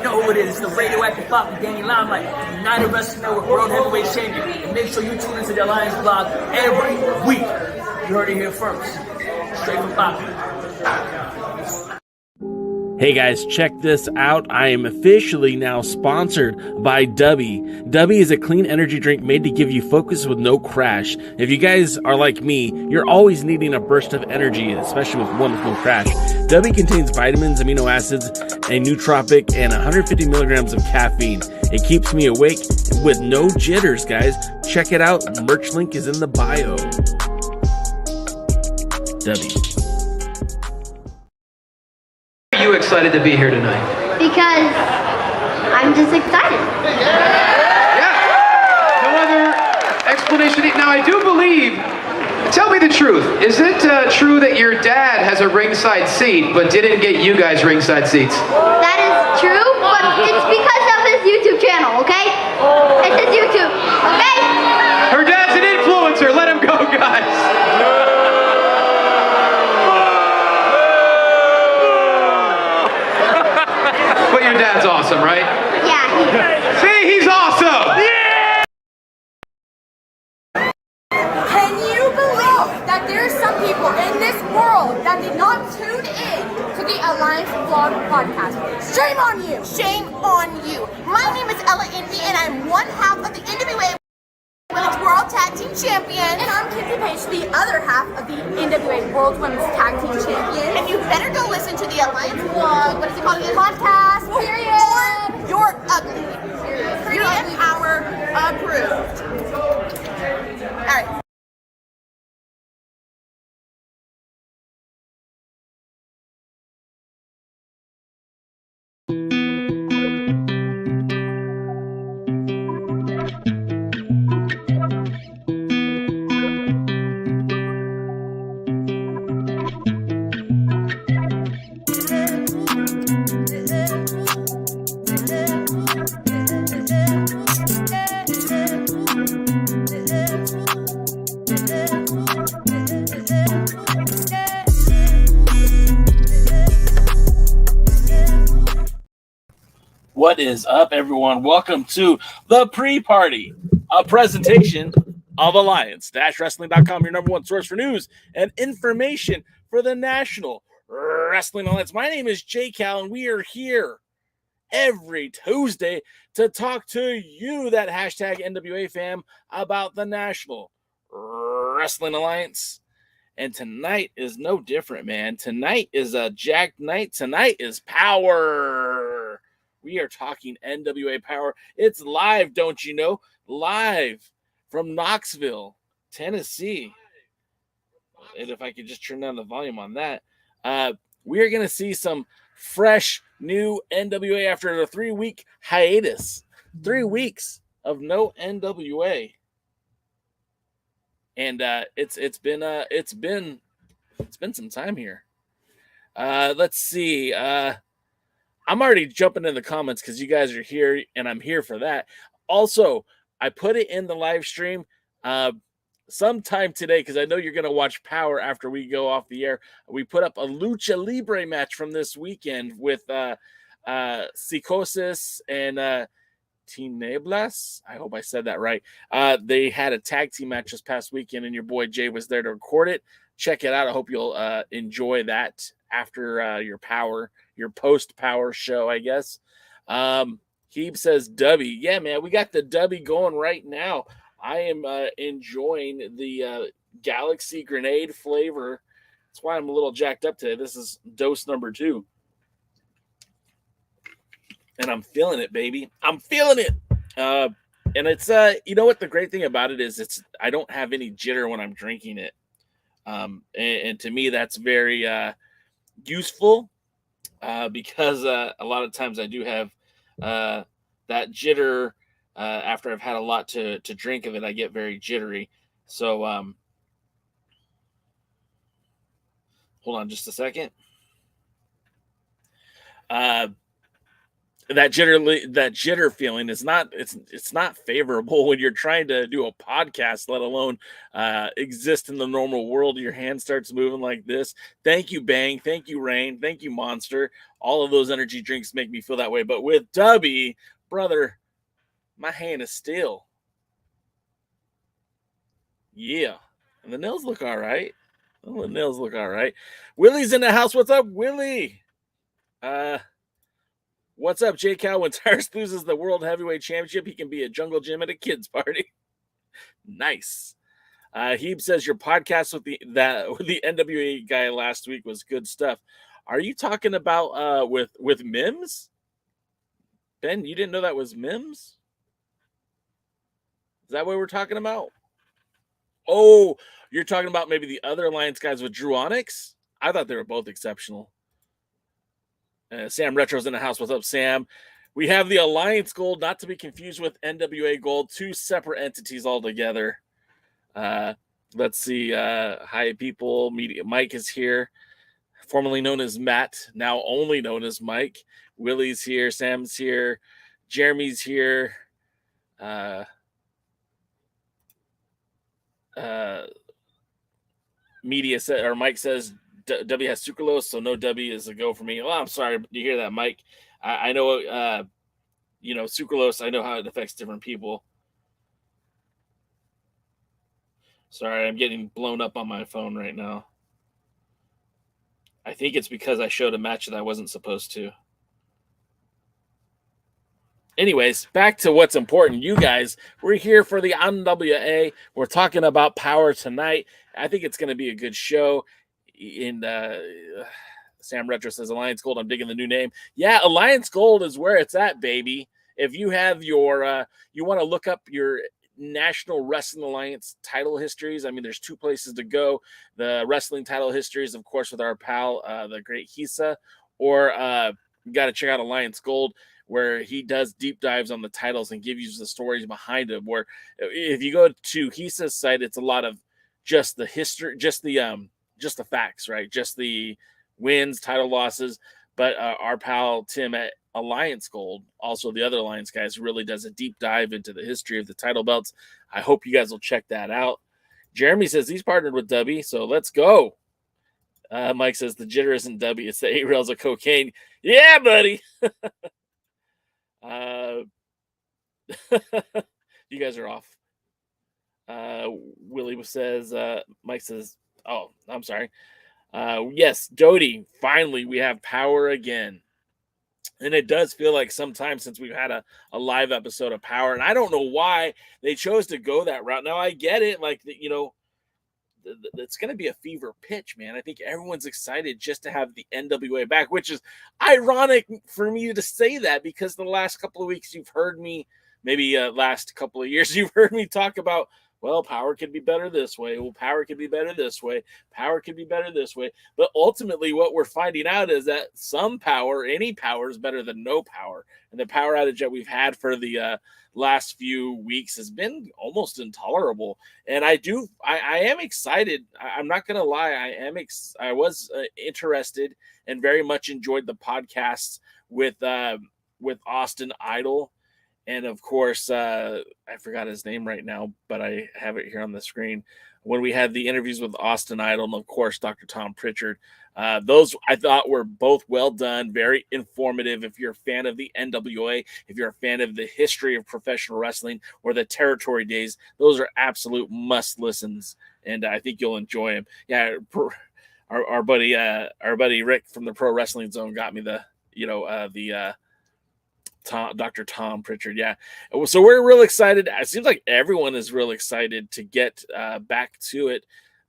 know who it is. It's the radioactive pop with Danny Limelight, United Wrestling Network World Heavyweight Champion. And make sure you tune into the Alliance blog every week. You heard it here first. Straight from Bobby. Hey guys, check this out. I am officially now sponsored by Dubby. Dubby is a clean energy drink made to give you focus with no crash. If you guys are like me, you're always needing a burst of energy, especially with one with no crash. Dubby contains vitamins, amino acids, a nootropic, and 150 milligrams of caffeine. It keeps me awake with no jitters, guys. Check it out. Merch link is in the bio. Dubby. Are you excited to be here tonight? Because I'm just excited. Yeah. No other explanation. Now, I do believe, tell me the truth. Is it true that your dad has a ringside seat but didn't get you guys ringside seats? That is true, but it's because of his YouTube channel, okay? It's his YouTube, okay? Her dad's an influencer. Let him go, guys. But your dad's awesome, right? Yeah. See, he's awesome! Yeah! Can you believe that there's some people in this world that did not tune in to the Alliance Vlog podcast? Shame on you! Shame on you! My name is Ella Indy, and I'm one half of the NWA Women's World Tag Team Champion. And I'm Kenzie Paige, the other half of the NWA World Women's Tag Team Champion. And you better go listen to the Alliance Vlog, what is it called again? Podcast, period. Or you're ugly. Period. Pretty and power approved. Alright. What is up, everyone? Welcome to the Pre-Party, a presentation of Alliance-Wrestling.com, your number one source for news and information for the National Wrestling Alliance. My name is Jay Cal, and we are here every Tuesday to talk to you, that hashtag NWA fam, about the National Wrestling Alliance. And tonight is no different, man. Tonight is a jacked night. Tonight is POWERRR. We are talking NWA Power. It's live, don't you know? Live from Knoxville, Tennessee. And if I could just turn down the volume on that. We are going to see some fresh, new NWA after a 3-week hiatus. 3 weeks of no NWA. And it's been some time here. Let's see. I'm already jumping in the comments because you guys are here, and I'm here for that. Also, I put it in the live stream sometime today because I know you're going to watch Power after we go off the air. We put up a Lucha Libre match from this weekend with Psicosis and Tineblas. I hope I said that right. They had a tag team match this past weekend, and your boy Jay was there to record it. Check it out. I hope you'll enjoy that after your post-Power show, I guess. Heeb says Dubby. Yeah, man, we got the Dubby going right now. I am enjoying the Galaxy Grenade flavor. That's why I'm a little jacked up today. This is dose number 2. And I'm feeling it, baby. I'm feeling it. And it's, you know what the great thing about it is? I don't have any jitter when I'm drinking it. And to me, that's very useful because a lot of times I do have that jitter after I've had a lot to drink of it. I get very jittery. So hold on just a second. that jitter feeling is not, it's not favorable when you're trying to do a podcast, let alone exist in the normal world. Your hand starts moving like this. Thank you, Bang. Thank you, Rain. Thank you, Monster. All of those energy drinks make me feel that way. But with Dubby, brother, my hand is still. Yeah. And the nails look all right. Oh, the nails look all right. Willie's in the house. What's up, Willie? What's up, J Cal? When Tyrus loses the World Heavyweight Championship, he can be a jungle gym at a kid's party. Nice. Heeb says your podcast with the NWA guy last week was good stuff. Are you talking about with Mims? Ben, you didn't know that was Mims? Is that what we're talking about? Oh, you're talking about maybe the other Alliance guys with Drew Onyx? I thought they were both exceptional. Sam Retro's in the house. What's up, Sam? We have the Alliance Gold, not to be confused with NWA Gold, two separate entities altogether. Let's see. Hi, people. Media. Mike is here, formerly known as Matt, now only known as Mike. Willie's here. Sam's here. Jeremy's here. Media said, or Mike says, W has sucralose, so no W is a go for me. Well, I'm sorry to hear that, Mike. I know, sucralose, I know how it affects different people. Sorry, I'm getting blown up on my phone right now. I think it's because I showed a match that I wasn't supposed to. Anyways, back to what's important. You guys, we're here for the NWA. We're talking about Power tonight. I think it's going to be a good show. And Sam Retro says Alliance Gold. I'm digging the new name. Yeah, Alliance Gold is where it's at, baby. If you have your, you want to look up your National Wrestling Alliance title histories, I mean, there's two places to go. The wrestling title histories, of course, with our pal, the great Hisa, or you got to check out Alliance Gold, where he does deep dives on the titles and gives you the stories behind them. Where if you go to Hisa's site, it's a lot of just the history, just the facts, right? Just the wins, title losses. But our pal Tim at Alliance Gold, also the other Alliance guys, really does a deep dive into the history of the title belts. I hope you guys will check that out. Jeremy says he's partnered with Dubby, so let's go. Mike says the jitter isn't Dubby, it's the 8 rails of cocaine. Yeah, buddy. You guys are off. Willie says, Mike says, oh, I'm sorry. Yes, Dodie, finally we have Power again. And it does feel like some time since we've had a live episode of Power. And I don't know why they chose to go that route. Now I get it. Like, it's going to be a fever pitch, man. I think everyone's excited just to have the NWA back, which is ironic for me to say that because the last couple of weeks you've heard me, maybe last couple of years, you've heard me talk about, well, Power could be better this way. Well, Power could be better this way. Power could be better this way. But ultimately what we're finding out is that some power, any power is better than no power. And the power outage that we've had for the last few weeks has been almost intolerable. And I am excited. I'm not going to lie. I was interested and very much enjoyed the podcasts with Austin Idol. And of course, I forgot his name right now, but I have it here on the screen. When we had the interviews with Austin Idol and of course, Dr. Thom Pritchard, those I thought were both well done, very informative. If you're a fan of the NWA, if you're a fan of the history of professional wrestling or the territory days, those are absolute must listens. And I think you'll enjoy them. Yeah. Our buddy Rick from the Pro Wrestling Zone got me Dr. Thom Pritchard. Yeah. So we're real excited. It seems like everyone is real excited to get back to it.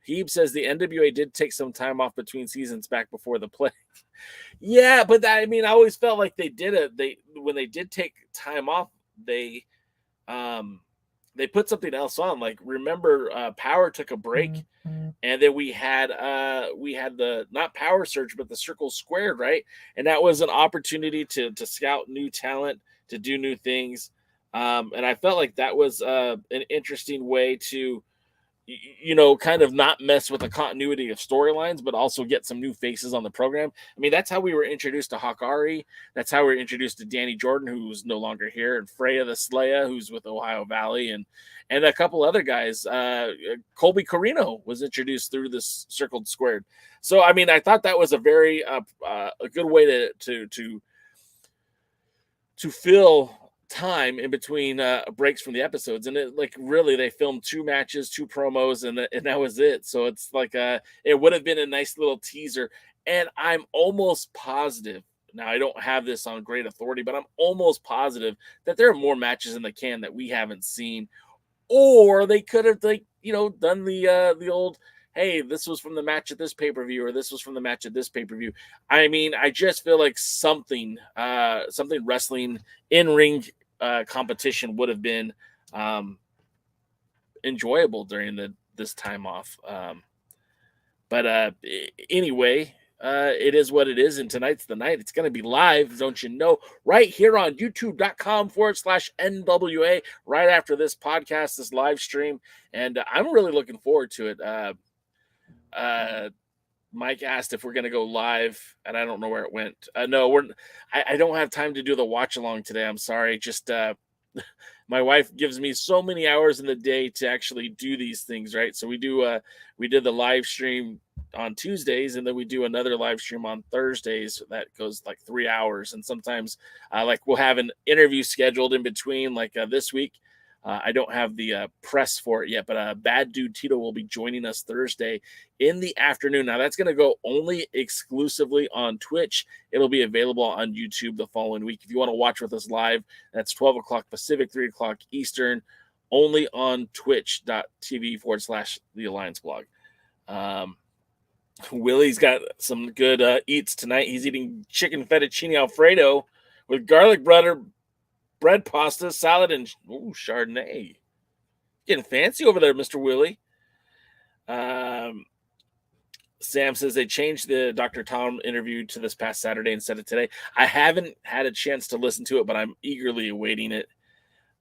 Heeb says the NWA did take some time off between seasons back before the play. Yeah, but I always felt like they did it. When they did take time off, they put something else on. Like, remember, Power took a break, and then we had the not Power Surge, but the Circle Squared, right? And that was an opportunity to scout new talent, to do new things. And I felt like that was an interesting way to kind of not mess with the continuity of storylines, but also get some new faces on the program. I mean, that's how we were introduced to Hawkari. That's how we were introduced to Danny Jordan, who's no longer here, and Freya the Slaya, who's with Ohio Valley, and a couple other guys. Colby Corino was introduced through this Circled Squared. So, I mean, I thought that was a very a good way to fill time in between breaks from the episodes, and really they filmed 2 matches, 2 promos, and that was it. So it's like it would have been a nice little teaser, and I'm almost positive, now I don't have this on great authority, but I'm almost positive that there are more matches in the can that we haven't seen, or they could have done the old, hey, this was from the match at this pay-per-view, or this was from the match at this pay-per-view. I mean, I just feel like something wrestling in-ring competition would have been enjoyable during this time off. But anyway, it is what it is, and tonight's the night. It's going to be live, don't you know, right here on youtube.com/NWA, right after this podcast, this live stream, and I'm really looking forward to it. Mike asked if we're going to go live, and I don't know where it went. No, I don't have time to do the watch along today. I'm sorry. Just my wife gives me so many hours in the day to actually do these things, right? So we did the live stream on Tuesdays, and then we do another live stream on Thursdays that goes like 3 hours. And sometimes we'll have an interview scheduled in between, like this week. I don't have the press for it yet, but Bad Dude Tito will be joining us Thursday in the afternoon. Now, that's going to go only exclusively on Twitch. It'll be available on YouTube the following week. If you want to watch with us live, that's 12 o'clock Pacific, 3 o'clock Eastern, only on twitch.tv/The Alliance Blog. Willie's got some good eats tonight. He's eating chicken fettuccine Alfredo with garlic butter, bread pasta, salad, and Chardonnay. Getting fancy over there, Mr. Willie. Sam says they changed the Dr. Thom interview to this past Saturday instead of today. I haven't had a chance to listen to it, but I'm eagerly awaiting it.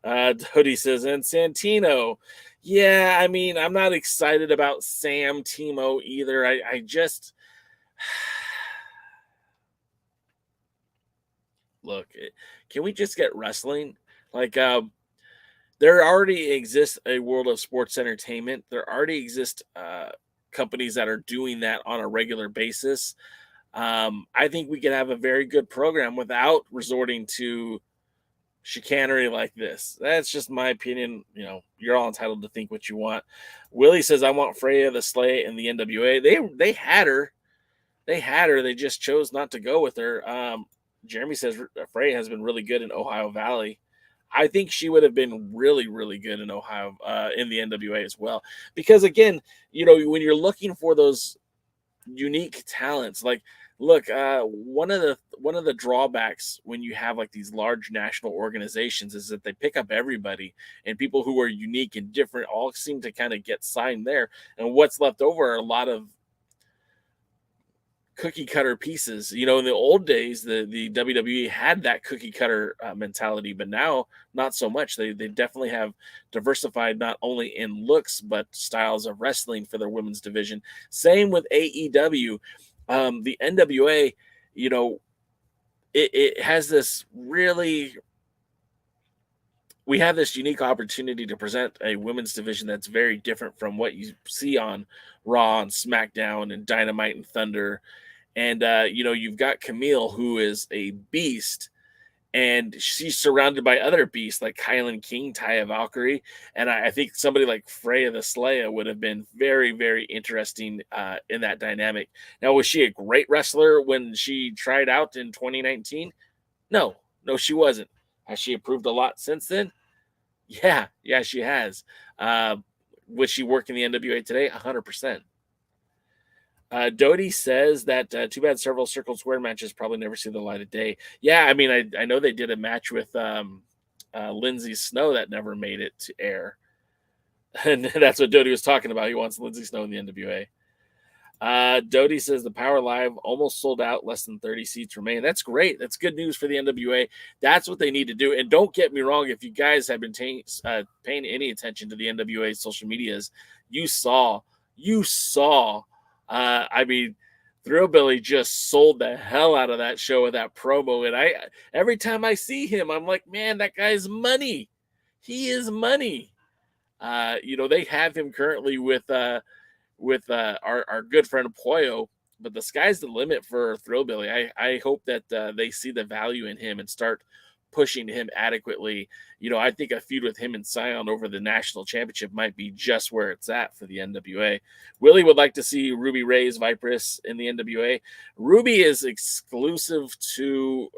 Hoodie says, and Santino. Yeah, I mean, I'm not excited about Sam Timo either. I just... Look, can we just get wrestling? There already exists a world of sports entertainment. There already exist companies that are doing that on a regular basis. I think we can have a very good program without resorting to chicanery like this. That's just my opinion. You're all entitled to think what you want. Willie says, I want Freya the Slay in the NWA. They had her. They just chose not to go with her. Jeremy says Freya has been really good in Ohio Valley. I think she would have been really, really good in Ohio, in the NWA as well. Because again, when you're looking for those unique talents, look, one of the drawbacks when you have these large national organizations is that they pick up everybody, and people who are unique and different all seem to kind of get signed there. And what's left over are a lot of cookie cutter pieces. In the old days, the WWE had that cookie cutter mentality, but now not so much. They definitely have diversified not only in looks but styles of wrestling for their women's division. Same with AEW. The NWA, it has this really, we have this unique opportunity to present a women's division that's very different from what you see on Raw and SmackDown and Dynamite and Thunder. And, you've got Kamille, who is a beast, and she's surrounded by other beasts like Kylan King, Taya Valkyrie. And I think somebody like Freya the Slaya would have been very, very interesting in that dynamic. Now, was she a great wrestler when she tried out in 2019? No, she wasn't. Has she improved a lot since then? Yeah, she has. Would she work in the NWA today? 100%. Doty says that too bad several Circle Square matches probably never see the light of day. Yeah, I mean, I know they did a match with Lindsay Snow that never made it to air. And that's what Doty was talking about. He wants Lindsay Snow in the NWA. Doty says the Power Live almost sold out, less than 30 seats remain. That's great. That's good news for the NWA. That's what they need to do. And don't get me wrong, if you guys have been paying any attention to the NWA social medias, you saw, I mean, Thrillbilly just sold the hell out of that show with that promo. And every time I see him, I'm like, man, that guy's money. He is money. They have him currently with our good friend Poyo, but the sky's the limit for Thrillbilly. I hope that they see the value in him and start pushing him adequately. I think a feud with him and Scion over the national championship might be just where it's at for the NWA. Willie would like to see Ruby Ray's Viperess in the NWA. Ruby is exclusive to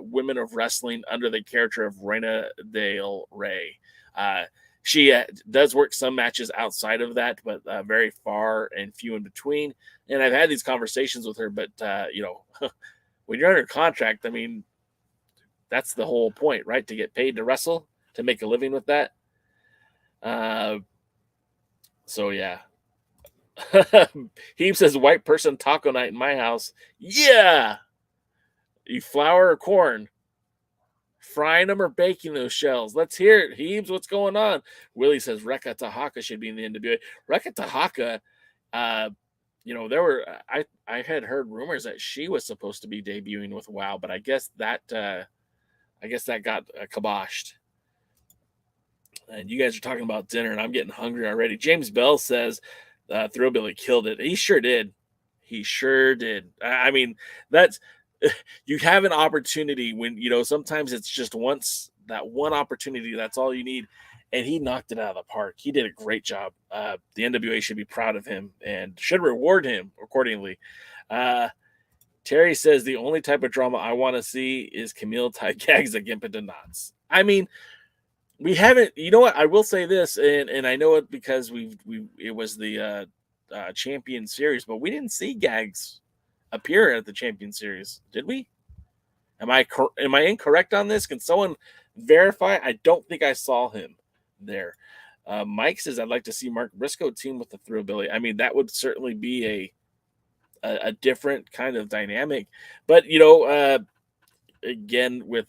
Women of Wrestling under the character of Reina Del Rey. She does work some matches outside of that, but very far and few in between. And I've had these conversations with her, but, when you're under contract, I mean, that's the whole point, right? To get paid to wrestle, to make a living with that. So, yeah. He says, white person taco night in my house. Yeah! You flour or corn? Frying them or baking those shells? Let's hear it. Heebs, what's going on? Willie says Rekka Tahaka should be in the NWA. Rekka Tahaka, I had heard rumors that she was supposed to be debuting with WoW, but I guess that got kiboshed. And you guys are talking about dinner, and I'm getting hungry already. James Bell says Thrillbilly killed it. He sure did. I mean, that's you have an opportunity when sometimes it's just that one opportunity. That's all you need, and he knocked it out of the park. He did a great job. The NWA should be proud of him and should reward him accordingly. Terry says the only type of drama I want to see is Kamille tie gags at Gimp into knots. I mean, we haven't. You know what? I will say this, and I know it because it was the Champion Series, but we didn't see gags appear at the Champion Series, did we? Am I incorrect on this? Can someone verify? I don't think I saw him there. Mike says I'd like to see Mark Briscoe team with the Thrillbilly. I mean, that would certainly be a different kind of dynamic. But again, with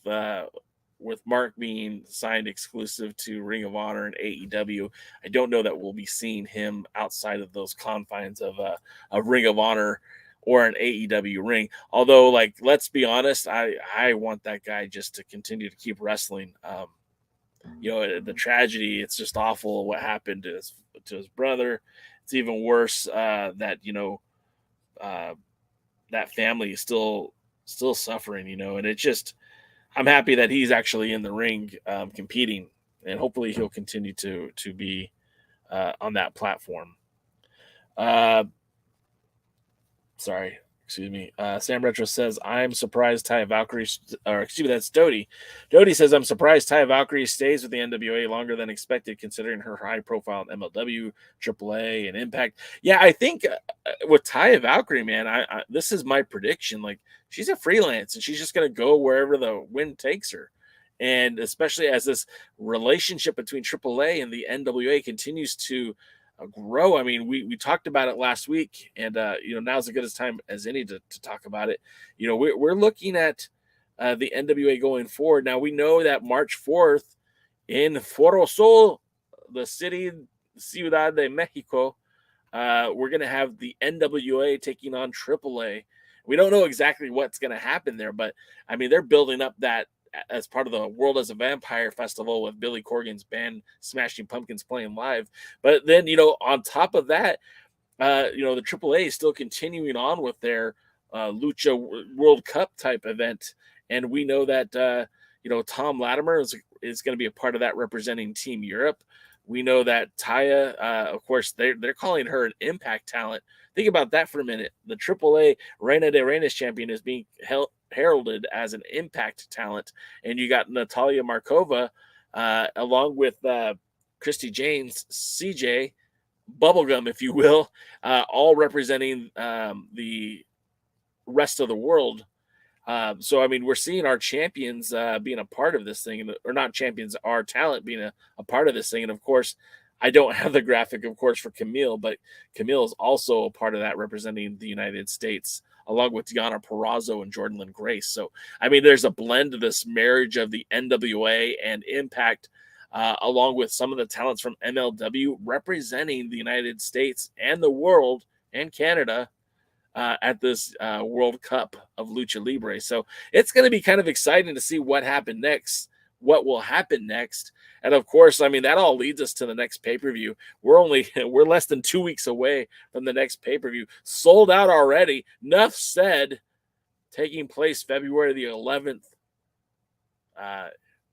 Mark being signed exclusive to Ring of Honor and AEW, I don't know that we'll be seeing him outside of those confines of Ring of Honor or an AEW ring. Although, let's be honest, I want that guy just to continue to keep wrestling. The tragedy, it's just awful what happened to his brother. It's even worse that that family is still suffering, and it just, I'm happy that he's actually in the ring competing, and hopefully he'll continue to be on that platform. Sorry, excuse me. Sam Retro says, I'm surprised Taya Valkyrie, that's Doty. Doty says, I'm surprised Taya Valkyrie stays with the NWA longer than expected, considering her high profile in MLW, AAA, and Impact. Yeah, I think with Taya Valkyrie, man, I this is my prediction. She's a freelance, and she's just going to go wherever the wind takes her. And especially as this relationship between AAA and the NWA continues to grow. I mean, we talked about it last week, and now's as good a time as any to talk about it. We're looking at the NWA going forward. Now we know that March 4th in Foro Sol, the city, Ciudad de Mexico, we're going to have the NWA taking on AAA. We don't know exactly what's going to happen there, but I mean, they're building up that as part of the World as a Vampire Festival with Billy Corgan's band Smashing Pumpkins playing live. But then, on top of that, the AAA is still continuing on with their Lucha World Cup type event. And we know that, Thom Latimer is going to be a part of that representing Team Europe. We know that Taya, of course, they're calling her an Impact talent. Think about that for a minute. The AAA Reina de Reinas champion is being heralded as an Impact talent. And you got Natalia Markova, along with Christy James, CJ, Bubblegum, if you will, all representing the rest of the world. So, I mean, we're seeing our champions being a part of this thing, or not champions, our talent being a part of this thing. And, of course, I don't have the graphic, of course, for Kamille, but Kamille is also a part of that, representing the United States, along with Deonna Purrazzo and Jordan Lynn Grace. So, I mean, there's a blend of this marriage of the NWA and Impact, along with some of the talents from MLW representing the United States and the world and Canada at this World Cup of Lucha Libre. So it's going to be kind of exciting to see what happened next, what will happen next. And of course, I mean, that all leads us to the next pay-per-view. We're less than 2 weeks away from the next pay-per-view. Sold out already. Enough said. Taking place February the 11th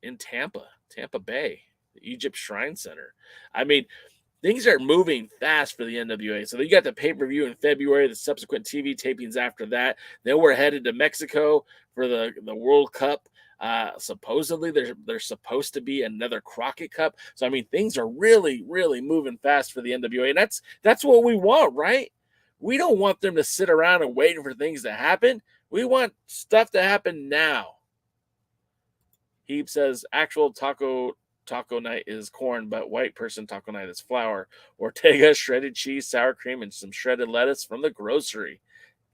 in Tampa Bay, the Egypt Shrine Center. I mean, things are moving fast for the NWA. So you got the pay-per-view in February, the subsequent TV tapings after that. Then we're headed to Mexico for the World Cup. Supposedly there's supposed to be another Crockett Cup. So I mean, things are really, really moving fast for the NWA, and that's what we want, right? We don't want them to sit around and waiting for things to happen. We want stuff to happen now. Heap says actual taco night is corn, but white person taco night is flour. Ortega, shredded cheese, sour cream, and some shredded lettuce from the grocery.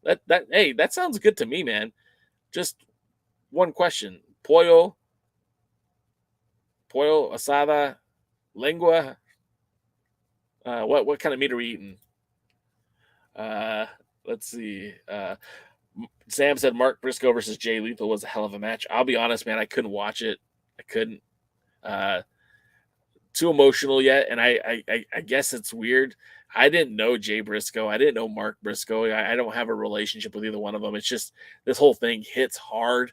That sounds good to me, man. Just one question. Pollo asada, lengua. What kind of meat are we eating? Let's see. Sam said Mark Briscoe versus Jay Lethal was a hell of a match. I'll be honest, man, I couldn't watch it. I couldn't. Too emotional yet, and I guess it's weird. I didn't know Jay Briscoe. I didn't know Mark Briscoe. I don't have a relationship with either one of them. It's just this whole thing hits hard.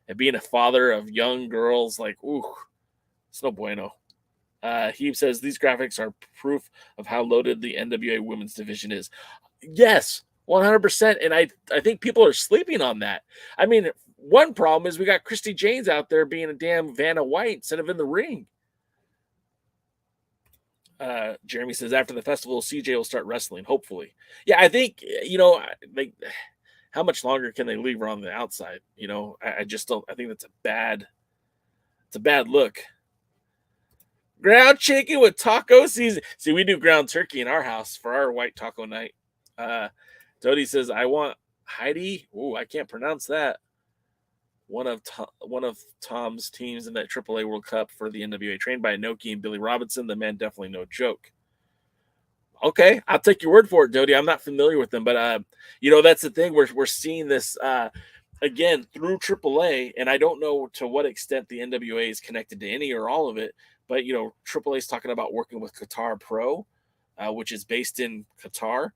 And being a father of young girls, like, ooh, it's no bueno. He says these graphics are proof of how loaded the NWA women's division is. Yes, 100%. And I think people are sleeping on that. I mean, one problem is we got Christy Janes out there being a damn Vanna White instead of in the ring. Jeremy says after the festival, CJ will start wrestling, hopefully. Yeah, I think, how much longer can they leave her on the outside? I just don't. I think that's a bad look. Ground chicken with taco season. See, we do ground turkey in our house for our white taco night. Dodie says, I want Heidi. Ooh, I can't pronounce that. One of Thom's teams in that AAA World Cup for the NWA, trained by Inoki and Billy Robinson. The man definitely no joke. Okay, I'll take your word for it, Dodie. I'm not familiar with them, but that's the thing. We're seeing this again through AAA, and I don't know to what extent the NWA is connected to any or all of it. But AAA is talking about working with Qatar Pro, which is based in Qatar.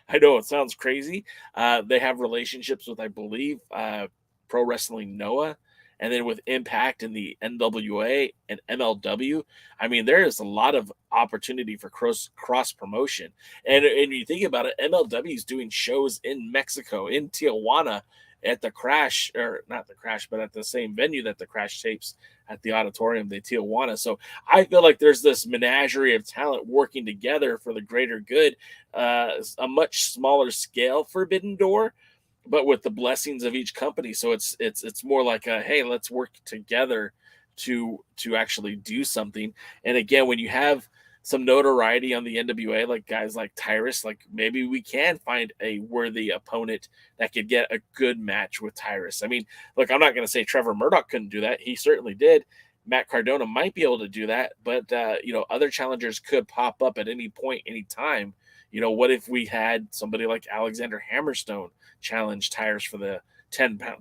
I know it sounds crazy. They have relationships with, I believe, Pro Wrestling Noah, and then with Impact and the NWA and MLW. I mean, there is a lot of opportunity for cross promotion. And you think about it, MLW is doing shows in Mexico, in Tijuana, at the Crash, or not the Crash, but at the same venue that the Crash tapes at the Auditorium de Tijuana. So I feel like there's this menagerie of talent working together for the greater good, a much smaller scale Forbidden Door, but with the blessings of each company. So it's more like hey, let's work together to actually do something. And again, when you have some notoriety on the NWA, like guys like Tyrus, like maybe we can find a worthy opponent that could get a good match with Tyrus. I mean, look, I'm not going to say Trevor Murdoch couldn't do that. He certainly did. Matt Cardona might be able to do that, but other challengers could pop up at any point, any time. What if we had somebody like Alexander Hammerstone challenge Tyrus for the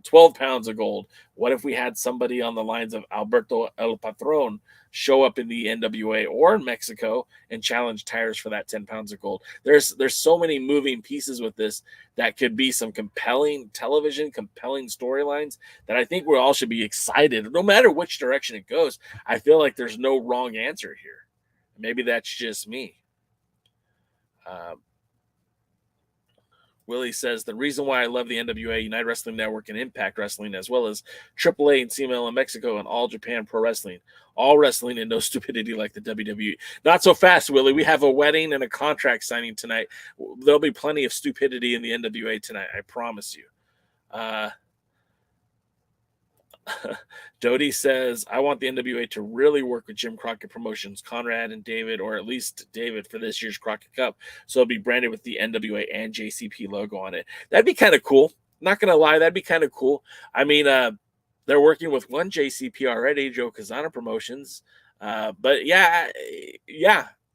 12 pounds of gold? What if we had somebody on the lines of Alberto El Patron show up in the NWA or in Mexico and challenge Tyrus for that 10 pounds of gold? There's so many moving pieces with this that could be some compelling television, compelling storylines that I think we all should be excited. No matter which direction it goes, I feel like there's no wrong answer here. Maybe that's just me. Willie says, the reason why I love the NWA, United Wrestling Network, and Impact Wrestling, as well as AAA and CML in Mexico and All Japan Pro Wrestling, all wrestling and no stupidity like the WWE. Not so fast, Willie. We have a wedding and a contract signing tonight. There'll be plenty of stupidity in the NWA tonight, I promise you. Dodie says, I want the NWA to really work with Jim Crockett Promotions, Conrad and David, or at least David for this year's Crockett Cup. So it'll be branded with the NWA and JCP logo on it. That'd be kind of cool. Not going to lie, that'd be kind of cool. I mean, they're working with one JCP already, Joe Kazana Promotions. But yeah,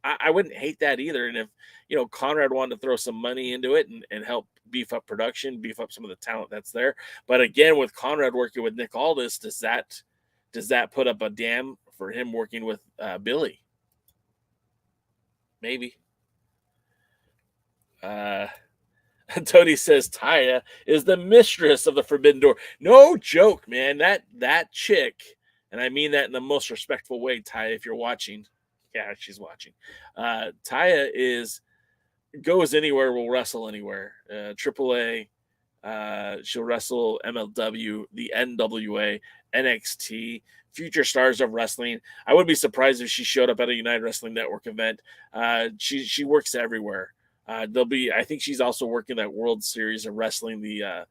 I wouldn't hate that either. And if, Conrad wanted to throw some money into it and help beef up production, beef up some of the talent that's there. But again, with Conrad working with Nick Aldis, does that put up a dam for him working with Billy? Maybe. Tony says Taya is the mistress of the Forbidden Door. No joke, man. That chick, and I mean that in the most respectful way, Taya, if you're watching. Yeah, she's watching. Taya goes anywhere, will wrestle anywhere. AAA, she'll wrestle MLW, the NWA, NXT, future stars of wrestling. I wouldn't be surprised if she showed up at a United Wrestling Network event. She works everywhere. I think she's also working that World Series of Wrestling, the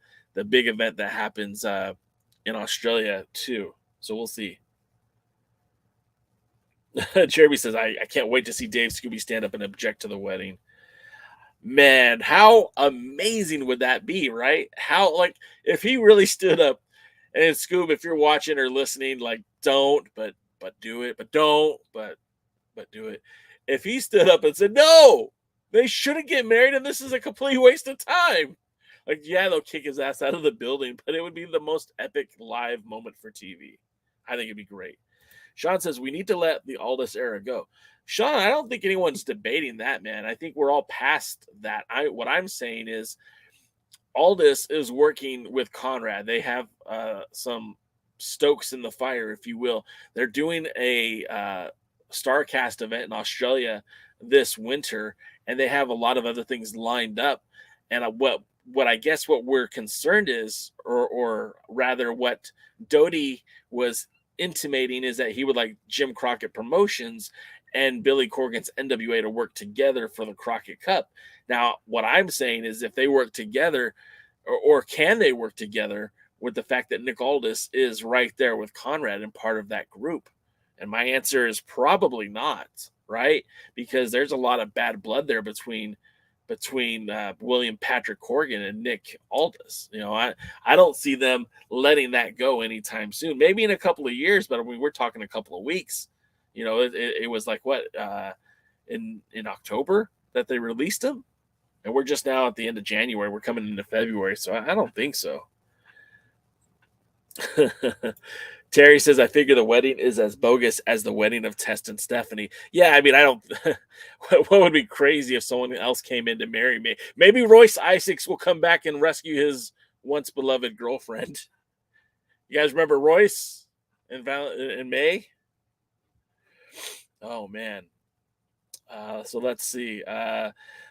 big event that happens in Australia too. So we'll see. Jeremy says, I can't wait to see Dave Scooby stand up and object to the wedding. Man, how amazing would that be, right? How, like, if he really stood up, and Scoob, if you're watching or listening, like, don't, but do it, but don't, but do it. If he stood up and said, no, they shouldn't get married, and this is a complete waste of time. Like, yeah, they'll kick his ass out of the building, but it would be the most epic live moment for TV. I think it'd be great. Sean says, we need to let the Aldis era go. Sean, I don't think anyone's debating that, man. I think we're all past that. What I'm saying is Aldis is working with Conrad. They have some stokes in the fire, if you will. They're doing a StarCast event in Australia this winter, and they have a lot of other things lined up. And what I guess what we're concerned is, or rather what Dodie was intimating, is that he would like Jim Crockett Promotions and Billy Corgan's NWA to work together for the Crockett Cup. Now, what I'm saying is if they work together, or can they work together with the fact that Nick Aldis is right there with Conrad and part of that group? And my answer is probably not, right? Because there's a lot of bad blood there between William Patrick Corgan and Nick Aldis. I don't see them letting that go anytime soon. Maybe in a couple of years, but I mean, we're talking a couple of weeks. It was like what in October that they released them, and we're just now at the end of January. We're coming into February, so I don't think so. Terry says, I figure the wedding is as bogus as the wedding of Test and Stephanie. Yeah, I mean, I don't. What would be crazy if someone else came in to marry me? Maybe Royce Isaacs will come back and rescue his once beloved girlfriend. You guys remember Royce in May? Oh man. So let's see.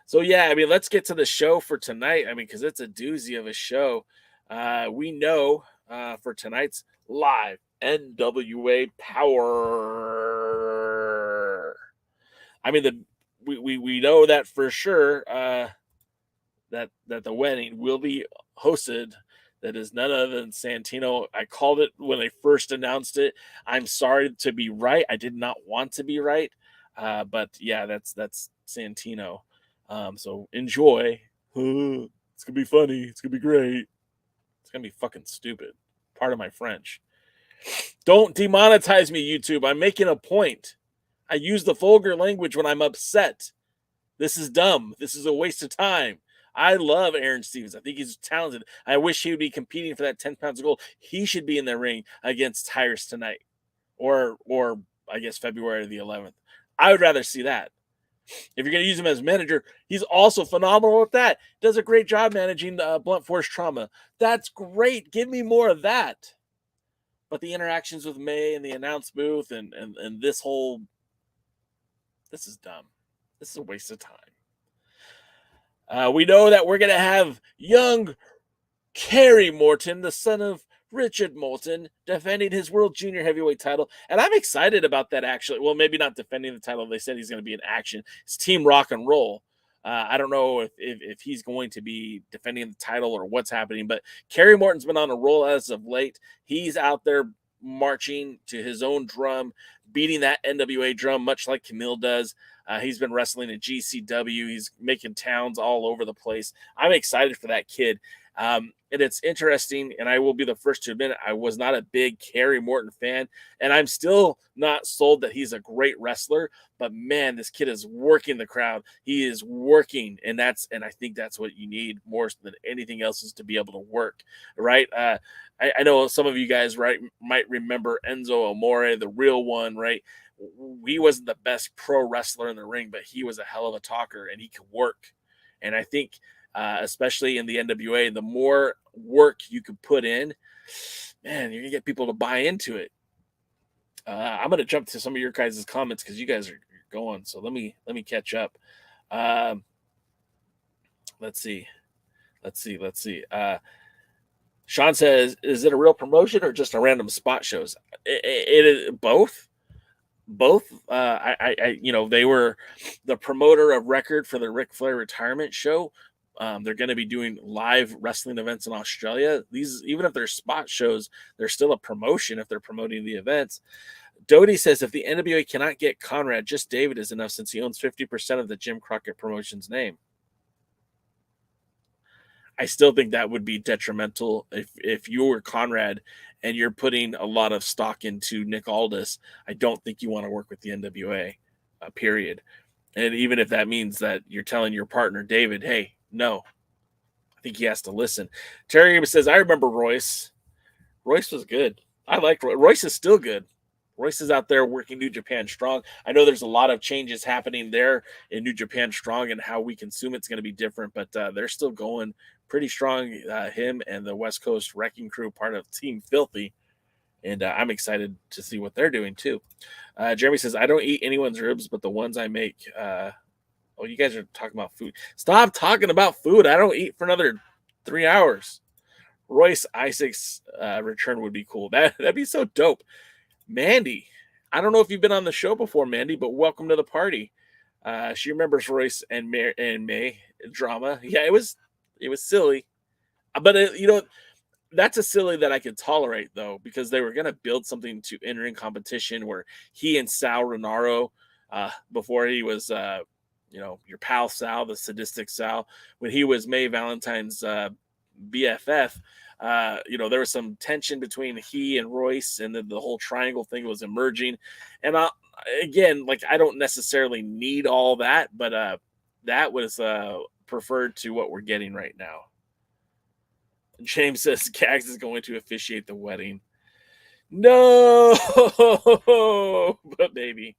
So yeah, I mean, let's get to the show for tonight. I mean, because it's a doozy of a show. We know for tonight's live NWA POWERRR. I mean, we know that for sure that the wedding will be hosted. That is none other than Santino. I called it when they first announced it. I'm sorry to be right. I did not want to be right. But yeah, that's Santino. So enjoy. It's gonna be funny. It's gonna be great. It's gonna be fucking stupid. Pardon my French. Don't demonetize me, YouTube. I'm making a point. I use the vulgar language when I'm upset. This is dumb. This is a waste of time. I love Aron Stevens. I think he's talented. I wish he would be competing for that 10 pounds of gold. He should be in the ring against Tyrus tonight, or I guess February the 11th. I would rather see that. If you're going to use him as manager, he's also phenomenal at that. Does a great job managing blunt force trauma. That's great. Give me more of that. But the interactions with May and the announce booth and this is dumb. This is a waste of time. We know that we're going to have young Kerry Morton, the son of Richard Morton, defending his World Junior Heavyweight title. And I'm excited about that, actually. Well, maybe not defending the title. They said he's going to be in action. It's Team Rock and Roll. I don't know if he's going to be defending the title or what's happening, but Kerry Morton's been on a roll as of late. He's out there marching to his own drum, beating that NWA drum, much like Kamille does. He's been wrestling at GCW. He's making towns all over the place. I'm excited for that kid. And it's interesting, and I will be the first to admit it, I was not a big Kerry Morton fan, and I'm still not sold that he's a great wrestler, but man, this kid is working the crowd. He is working, and I think that's what you need more than anything else, is to be able to work, right? I know some of you guys, right, might remember Enzo Amore, the real one, right? He wasn't the best pro wrestler in the ring, but he was a hell of a talker, and he could work. And I think especially in the NWA, the more work you could put in, man, you're gonna get people to buy into it. I'm gonna jump to some of your guys' comments because you guys are going. So let me catch up. Let's see. Sean says, "Is it a real promotion or just a random spot shows?" It is both. They were the promoter of record for the Ric Flair retirement show. They're going to be doing live wrestling events in Australia. These, even if they're spot shows, they're still a promotion if they're promoting the events. Doty says, if the NWA cannot get Conrad, just David is enough since he owns 50% of the Jim Crockett Promotions name. I still think that would be detrimental if you were Conrad and you're putting a lot of stock into Nick Aldis. I don't think you want to work with the NWA, period. And even if that means that you're telling your partner, David, hey, no, I think he has to listen. Terry says, I remember Royce. Royce was good. I liked Royce. Royce is still good. Royce is out there working New Japan Strong. I know there's a lot of changes happening there in New Japan Strong, and how we consume it's going to be different, but they're still going pretty strong, him and the West Coast Wrecking Crew, part of Team Filthy, and I'm excited to see what they're doing too. Jeremy says, I don't eat anyone's ribs, but the ones I make. Oh, you guys are talking about food. Stop talking about food. I don't eat for another 3 hours. Royce Isaac's return would be cool. That'd be so dope. Mandy, I don't know if you've been on the show before, Mandy, but welcome to the party. She remembers Royce and May drama. Yeah, it was silly, but that's a silly that I could tolerate though, because they were going to build something to enter in competition where he and Sal Renaro, before he was, your pal Sal, the sadistic Sal, when he was May Valentine's BFF. There was some tension between he and Royce, and the whole triangle thing was emerging. And I don't necessarily need all that, but that was preferred to what we're getting right now. James says Gags is going to officiate the wedding. No, but maybe.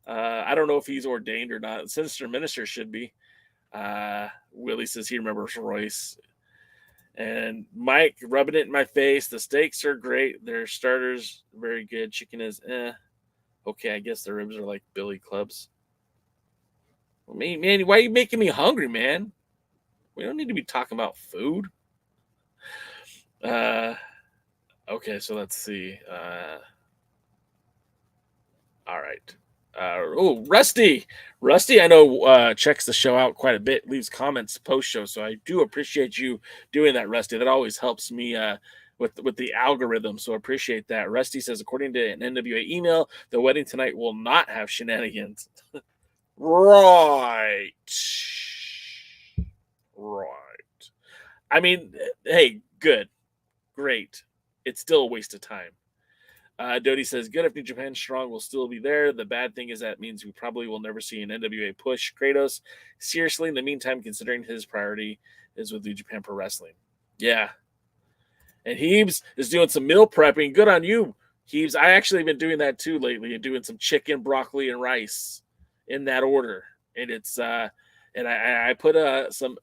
I don't know if he's ordained or not. Sinister Minister should be. Willie says he remembers Royce. And Mike rubbing it in my face. The steaks are great. Their starters very good. Chicken is okay. I guess the ribs are like billy clubs. Well, man, why are you making me hungry, man? We don't need to be talking about food. Okay, so let's see. All right. Rusty, I know checks the show out quite a bit, leaves comments post show, so I do appreciate you doing that, Rusty. That always helps me with the algorithm, so appreciate that. Rusty says, according to an NWA email, the wedding tonight will not have shenanigans. Right. I mean, hey, good, great. It's still a waste of time. Dodie says, good if New Japan Strong will still be there. The bad thing is that means we probably will never see an NWA push Kratos. Seriously, in the meantime, considering his priority is with New Japan Pro Wrestling. Yeah. And Heebs is doing some meal prepping. Good on you, Heebs. I actually been doing that too lately, and doing some chicken, broccoli, and rice in that order. And it's and I put some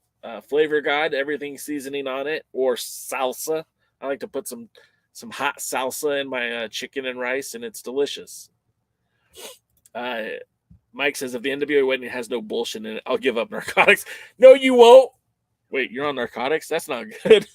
Flavor God, everything seasoning on it, or salsa. I like to put some hot salsa in my chicken and rice, and it's delicious. Mike says, if the NWA wedding has no bullshit in it, I'll give up narcotics. No, you won't. Wait, you're on narcotics? That's not good.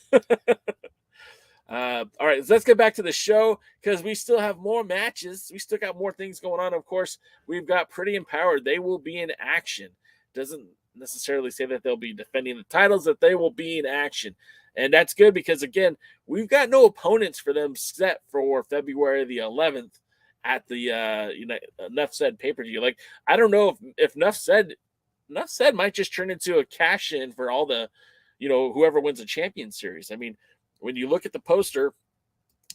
All right, so let's get back to the show, because we still have more matches. We still got more things going on. Of course, we've got Pretty Empowered. They will be in action. Doesn't necessarily say that they'll be defending the titles, that they will be in action. And that's good because, again, we've got no opponents for them set for February the 11th at the Enough Said pay-per-view. Like, I don't know if Enough Said might just turn into a cash-in for all the, whoever wins the Champion Series. I mean, when you look at the poster,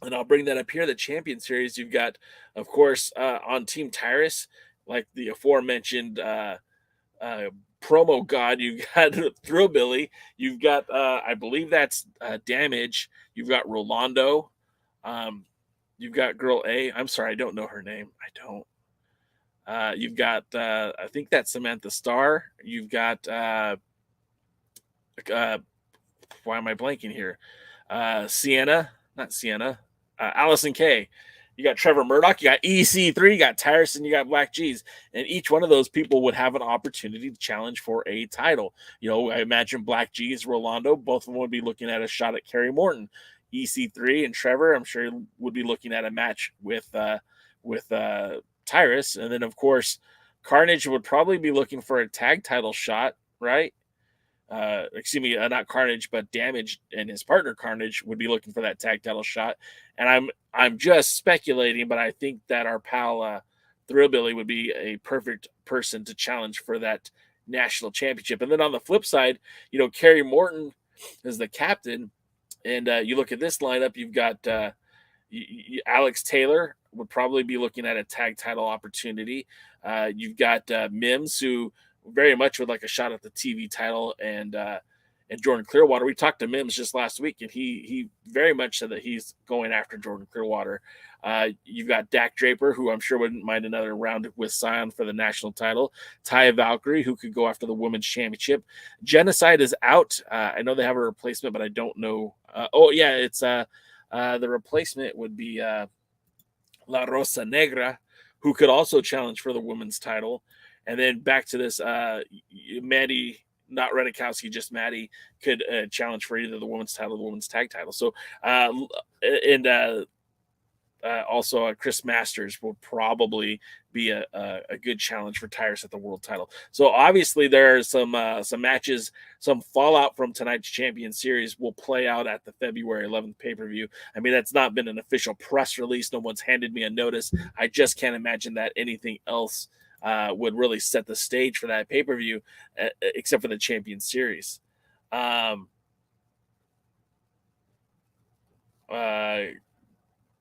and I'll bring that up here, the Champion Series, you've got, of course, on Team Tyrus, like the aforementioned promo god, you've got Thrillbilly, you've got I believe that's Damage, you've got Rolando, you've got Girl A. I'm sorry, I don't know her name. I don't. You've got I think that's Samantha Starr. You've got why am I blanking here? Allison Kay. You got Trevor Murdoch, you got EC3, you got Tyrus, and you got Black G's. And each one of those people would have an opportunity to challenge for a title. I imagine Black G's, Rolando, both of them would be looking at a shot at Kerry Morton. EC3 and Trevor, I'm sure, would be looking at a match with Tyrus. And then, of course, Carnage would probably be looking for a tag title shot, right? Not Carnage, but Damage and his partner Carnage would be looking for that tag title shot. And I'm just speculating, but I think that our pal Thrillbilly would be a perfect person to challenge for that national championship. And then on the flip side, Kerry Morton is the captain, and you look at this lineup, you've got Alex Taylor would probably be looking at a tag title opportunity. You've got Mims, who very much would like a shot at the TV title, and Jordan Clearwater. We talked to Mims just last week, and he very much said that he's going after Jordan Clearwater. You've got Dak Draper, who I'm sure wouldn't mind another round with Scion for the national title. Taya Valkyrie, who could go after the women's championship. Genocide is out. I know they have a replacement, but I don't know. It's the replacement would be La Rosa Negra, who could also challenge for the women's title. And then back to this, Maddie, not Redikowski, just Maddie, could challenge for either the women's title or the women's tag title. So, also Chris Masters will probably be a good challenge for Tyrus at the world title. So obviously there are some matches, some fallout from tonight's Champion Series will play out at the February 11th pay-per-view. I mean, that's not been an official press release. No one's handed me a notice. I just can't imagine that anything else would really set the stage for that pay-per-view, except for the Champion Series.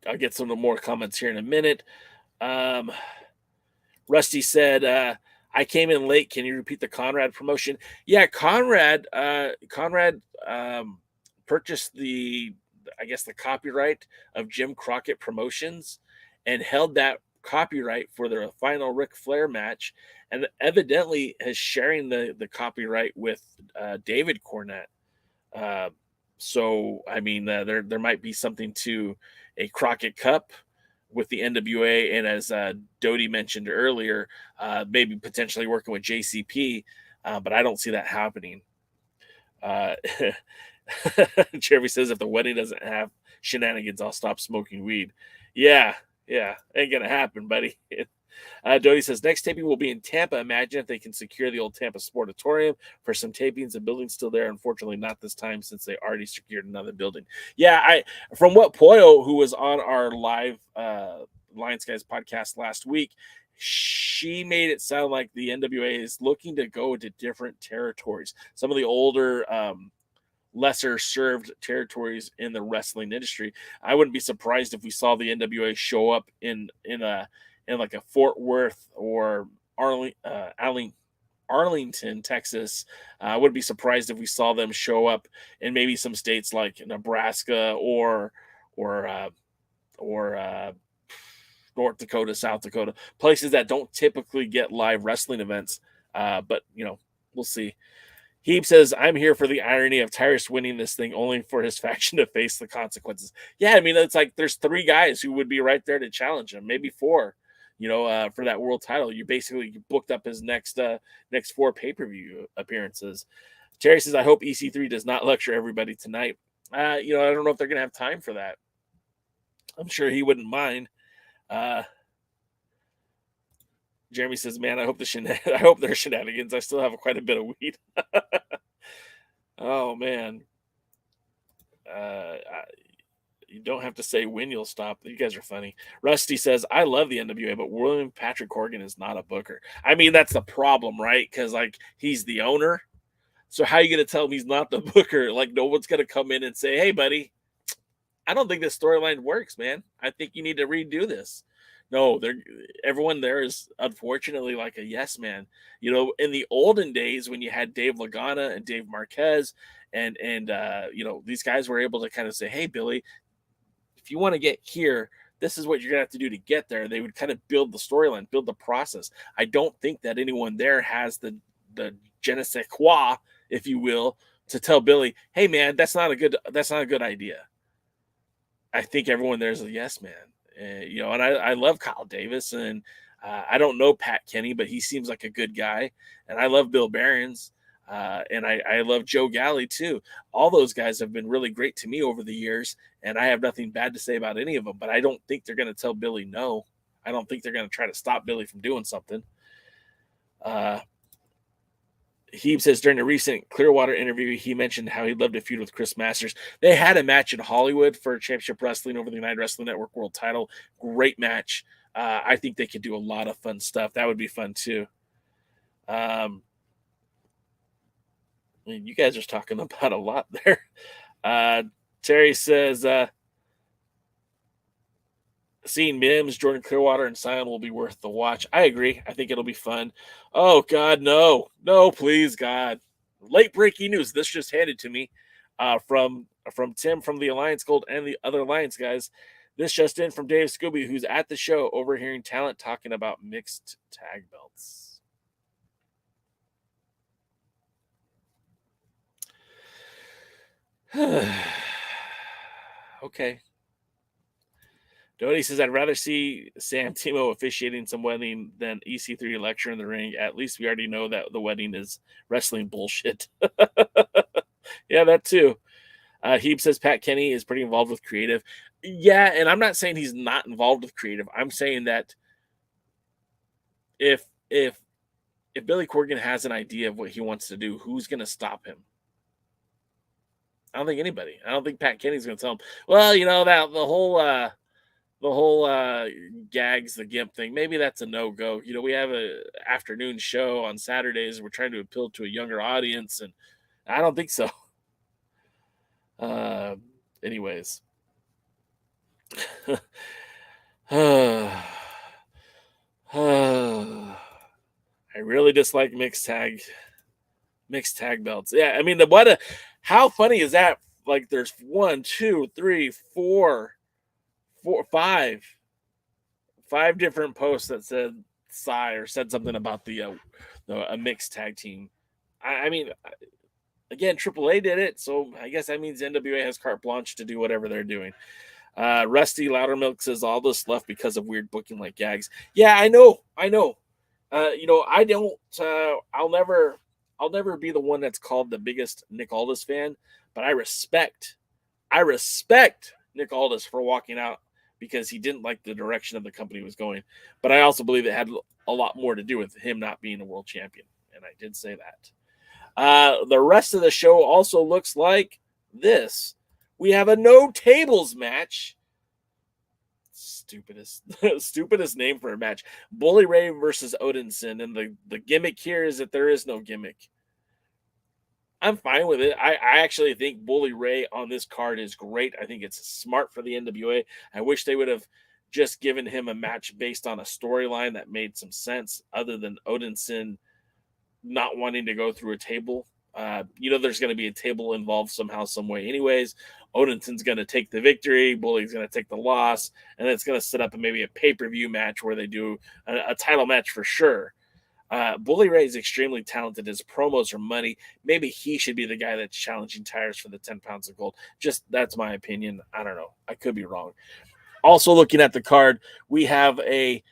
I'll get some more comments here in a minute. Rusty said, I came in late. Can you repeat the Conrad promotion? Yeah, Conrad purchased the copyright of Jim Crockett Promotions and held that copyright for their final Ric Flair match, and evidently is sharing the copyright with David Cornette. So I mean, there might be something to a Crockett Cup with the NWA, and as Dodie mentioned earlier, maybe potentially working with JCP, but I don't see that happening. Jeremy says, if the wedding doesn't have shenanigans, I'll stop smoking weed. Yeah, ain't gonna happen, buddy. Dodie says, next taping will be in Tampa. Imagine if they can secure the old Tampa Sportatorium for some tapings. The building's still there. Unfortunately, not this time since they already secured another building. Yeah, from what Poyo, who was on our live Lions Guys podcast last week, she made it sound like the NWA is looking to go to different territories. Some of the older, lesser served territories in the wrestling industry. I wouldn't be surprised if we saw the NWA show up in like a Fort Worth or Arlington, Texas. I wouldn't be surprised if we saw them show up in maybe some states like Nebraska or North Dakota, South Dakota, places that don't typically get live wrestling events. But we'll see. Heap says, I'm here for the irony of Tyrus winning this thing only for his faction to face the consequences. Yeah, I mean, it's like there's 3 guys who would be right there to challenge him, maybe 4, for that world title. You basically booked up his next 4 pay-per-view appearances. Terry says, I hope EC3 does not lecture everybody tonight. I don't know if they're going to have time for that. I'm sure he wouldn't mind. Jeremy says, man, I hope I hope they're shenanigans. I still have quite a bit of weed. Oh, man. You don't have to say when you'll stop. You guys are funny. Rusty says, I love the NWA, but William Patrick Corgan is not a booker. I mean, that's the problem, right? Because, like, he's the owner. So how are you going to tell him he's not the booker? Like, no one's going to come in and say, hey, buddy, I don't think this storyline works, man. I think you need to redo this. No, everyone there is unfortunately like a yes man. You know, in the olden days when you had Dave Lagana and Dave Marquez and you know, these guys were able to kind of say, hey, Billy, if you want to get here, this is what you're going to have to do to get there. They would kind of build the storyline, build the process. I don't think that anyone there has the je ne sais quoi, if you will, to tell Billy, hey, man, that's not a good idea. I think everyone there is a yes man. You know, and I love Kyle Davis, and I don't know Pat Kenny, but he seems like a good guy. And I love Bill Behrens, and I love Joe Galley too. All those guys have been really great to me over the years, and I have nothing bad to say about any of them. But I don't think they're going to tell Billy no. I don't think they're going to try to stop Billy from doing something. He says during a recent Clearwater interview, he mentioned how he'd love to feud with Chris Masters. They had a match in Hollywood for Championship Wrestling over the United Wrestling Network World Title. Great match. I think they could do a lot of fun stuff. That would be fun too. You guys are talking about a lot there. Terry says, seeing Mims, Jordan Clearwater, and Sion will be worth the watch. I agree. I think it'll be fun. Oh, God, no. No, please, God. Late breaking news. This just handed to me from Tim from the Alliance Gold and the other Alliance guys. This just in from Dave Scooby, who's at the show overhearing talent talking about mixed tag belts. Okay. Doty says, I'd rather see Sam Timo officiating some wedding than EC3 lecture in the ring. At least we already know that the wedding is wrestling bullshit. Yeah, that too. Heap says Pat Kenny is pretty involved with creative. Yeah, and I'm not saying he's not involved with creative. I'm saying that if Billy Corgan has an idea of what he wants to do, who's going to stop him? I don't think anybody. I don't think Pat Kenny's going to tell him, well, you know, that the whole gags the gimp thing, maybe that's a no-go. You know, we have a afternoon show on Saturdays. We're trying to appeal to a younger audience, and I don't think so. Anyways. I really dislike mixed tag belts. Yeah, I mean, how funny is that? Like, there's 1, 2, 3, 4, 5 different posts that said Psy or said something about a mixed tag team. I mean, again, AAA did it, so I guess that means NWA has carte blanche to do whatever they're doing. Rusty Loudermilk says all this left because of weird booking like gags. Yeah, I know. You know, I don't. I'll never be the one that's called the biggest Nick Aldis fan, but I respect Nick Aldis for walking out because he didn't like the direction of the company was going. But I also believe it had a lot more to do with him not being a world champion, and I did say that. The rest of the show also looks like this. We have a no tables match. Stupidest name for a match. Bully Ray versus Odinson, and the gimmick here is that there is no gimmick. I'm fine with it. I actually think Bully Ray on this card is great. I think it's smart for the NWA. I wish they would have just given him a match based on a storyline that made some sense, other than Odinson not wanting to go through a table. You know, there's going to be a table involved somehow, some way anyways. Odinson's going to take the victory. Bully's going to take the loss. And it's going to set up maybe a pay-per-view match where they do a title match for sure. Bully Ray is extremely talented. His promos are money. Maybe he should be the guy that's challenging Tyrus for the 10 pounds of gold. Just, that's my opinion. I don't know. I could be wrong. Also looking at the card, we have a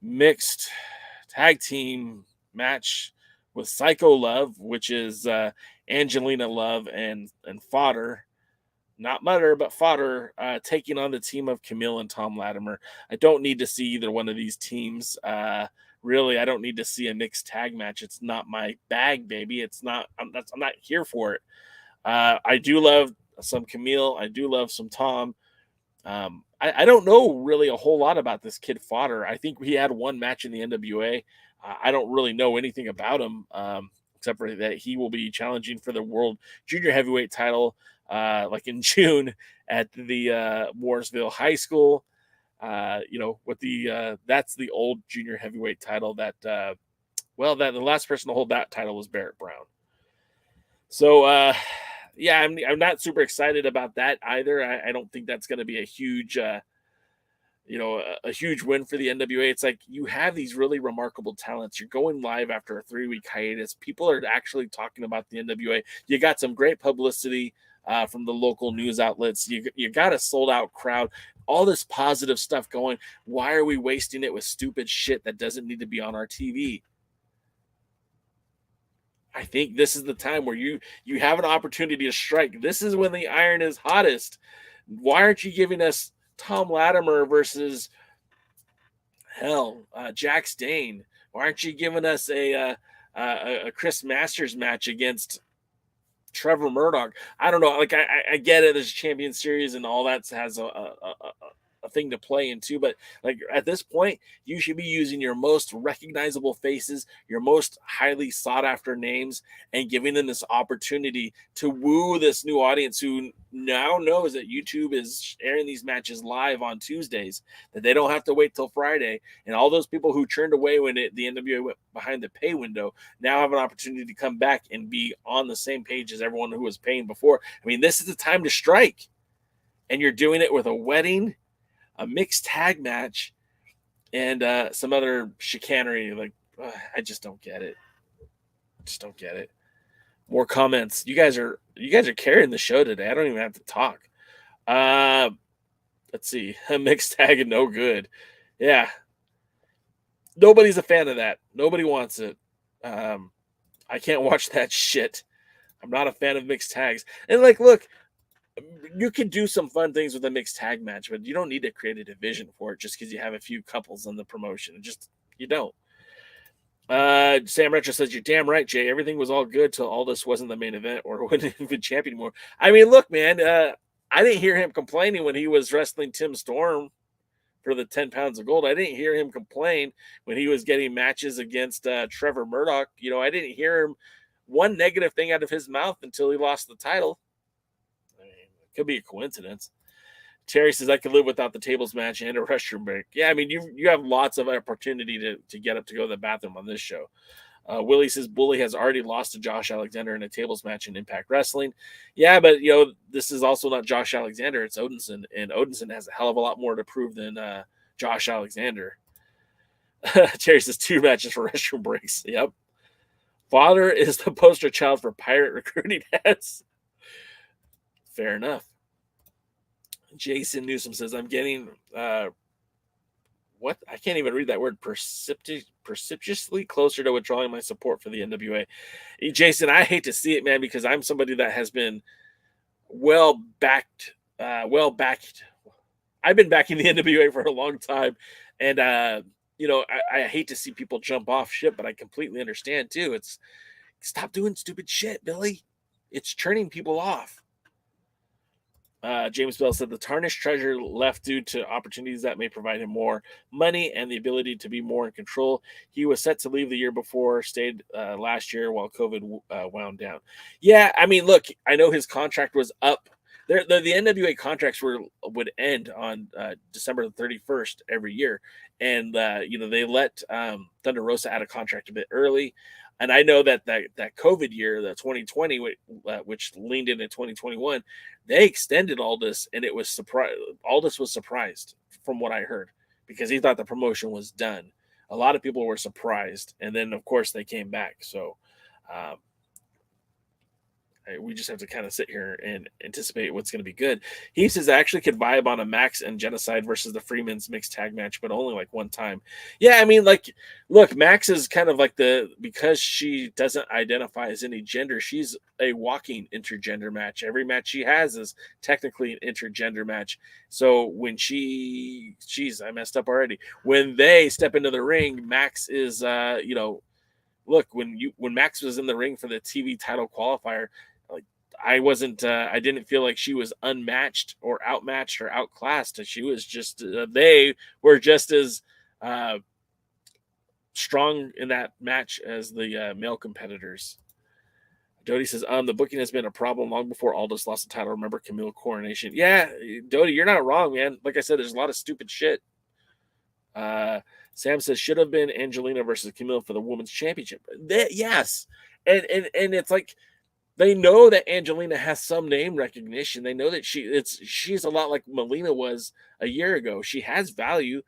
mixed tag team match with Psycho Love, which is Angelina Love and Fodder, not Mutter, but Fodder, taking on the team of Kamille and Thom Latimer. I don't need to see either one of these teams really, I don't need to see a mixed tag match. It's not my bag, baby. It's not. I'm not here for it. I do love some Kamille. I do love some Thom. I don't know really a whole lot about this kid Fodder. I think he had one match in the NWA. I don't really know anything about him, except for that he will be challenging for the World Junior Heavyweight title, like in June at the Mooresville High School. With the that's the old Junior Heavyweight title that that the last person to hold that title was Barrett Brown. So I'm not super excited about that either. I don't think that's going to be a huge a huge win for the NWA. It's like you have these really remarkable talents. You're going live after a 3-week hiatus. People are actually talking about the NWA. You got some great publicity from the local news outlets. You got a sold out crowd. All this positive stuff going. Why are we wasting it with stupid shit that doesn't need to be on our TV? I think this is the time where you have an opportunity to strike. This is when the iron is hottest. Why aren't you giving us Thom Latimer versus Jax Dane? Why aren't you giving us a Chris Masters match against Trevor Murdoch? I don't know. Like I get it. There's a Champion Series and all that has a thing to play into, but like at this point, you should be using your most recognizable faces, your most highly sought after names, and giving them this opportunity to woo this new audience who now knows that YouTube is airing these matches live on Tuesdays, that they don't have to wait till Friday. And all those people who turned away when the NWA went behind the pay window now have an opportunity to come back and be on the same page as everyone who was paying before. I mean, this is the time to strike. And you're doing it with a wedding, a mixed tag match, and some other chicanery. Like, I just don't get it. More comments. You guys are carrying the show today. I don't even have to talk. Let's see. A mixed tag and no good. Yeah. Nobody's a fan of that. Nobody wants it. I can't watch that shit. I'm not a fan of mixed tags. And like, look, you can do some fun things with a mixed tag match, but you don't need to create a division for it just because you have a few couples on the promotion. You don't. Sam Retro says, you're damn right, Jay. Everything was all good till all this wasn't the main event or wasn't even champion anymore. I mean, look, man, I didn't hear him complaining when he was wrestling Tim Storm for the 10 pounds of gold. I didn't hear him complain when he was getting matches against Trevor Murdoch. I didn't hear him one negative thing out of his mouth until he lost the title. Could be a coincidence. Terry says, I could live without the tables match and a restroom break. Yeah, I mean, you have lots of opportunity to get up to go to the bathroom on this show. Willie says, Bully has already lost to Josh Alexander in a tables match in Impact Wrestling. Yeah, but, this is also not Josh Alexander. It's Odinson, and Odinson has a hell of a lot more to prove than Josh Alexander. Terry says, 2 matches for restroom breaks. Yep. Fodder is the poster child for pirate recruiting ads. Fair enough. Jason Newsom says, I'm getting, what? I can't even read that word. Precipitously closer to withdrawing my support for the NWA. Jason, I hate to see it, man, because I'm somebody that has been well backed. I've been backing the NWA for a long time. And, I hate to see people jump off ship, but I completely understand too. It's stop doing stupid shit, Billy. It's turning people off. James Bell said the tarnished treasure left due to opportunities that may provide him more money and the ability to be more in control. He was set to leave the year before, stayed last year while COVID wound down. Yeah, I mean, look, I know his contract was up. The NWA contracts would end on December 31st every year. And, they let Thunder Rosa out of contract a bit early. And I know that COVID year, the 2020, which leaned into 2021, they extended Aldis, and it was surprised. Aldis was surprised from what I heard because he thought the promotion was done. A lot of people were surprised, and then of course they came back. So, We just have to kind of sit here and anticipate what's going to be good. He says I actually could vibe on a Max and Genocide versus the Freemans mixed tag match, but only like one time. Yeah, I mean, like, look, Max is kind of like because she doesn't identify as any gender, she's a walking intergender match. Every match she has is technically an intergender match. So when I messed up already. When they step into the ring, Max is, look, when Max was in the ring for the TV title qualifier, like I didn't feel like she was unmatched or outmatched or outclassed. She was just, they were just as strong in that match as the male competitors. Dodie says, the booking has been a problem long before Aldous lost the title. Remember Kamille Coronation? Yeah, Dodie, you're not wrong, man. Like I said, there's a lot of stupid shit. Sam says should have been Angelina versus Kamille for the women's championship. Yes, and it's like they know that Angelina has some name recognition. They know that she's a lot like Melina was a year ago. She has value.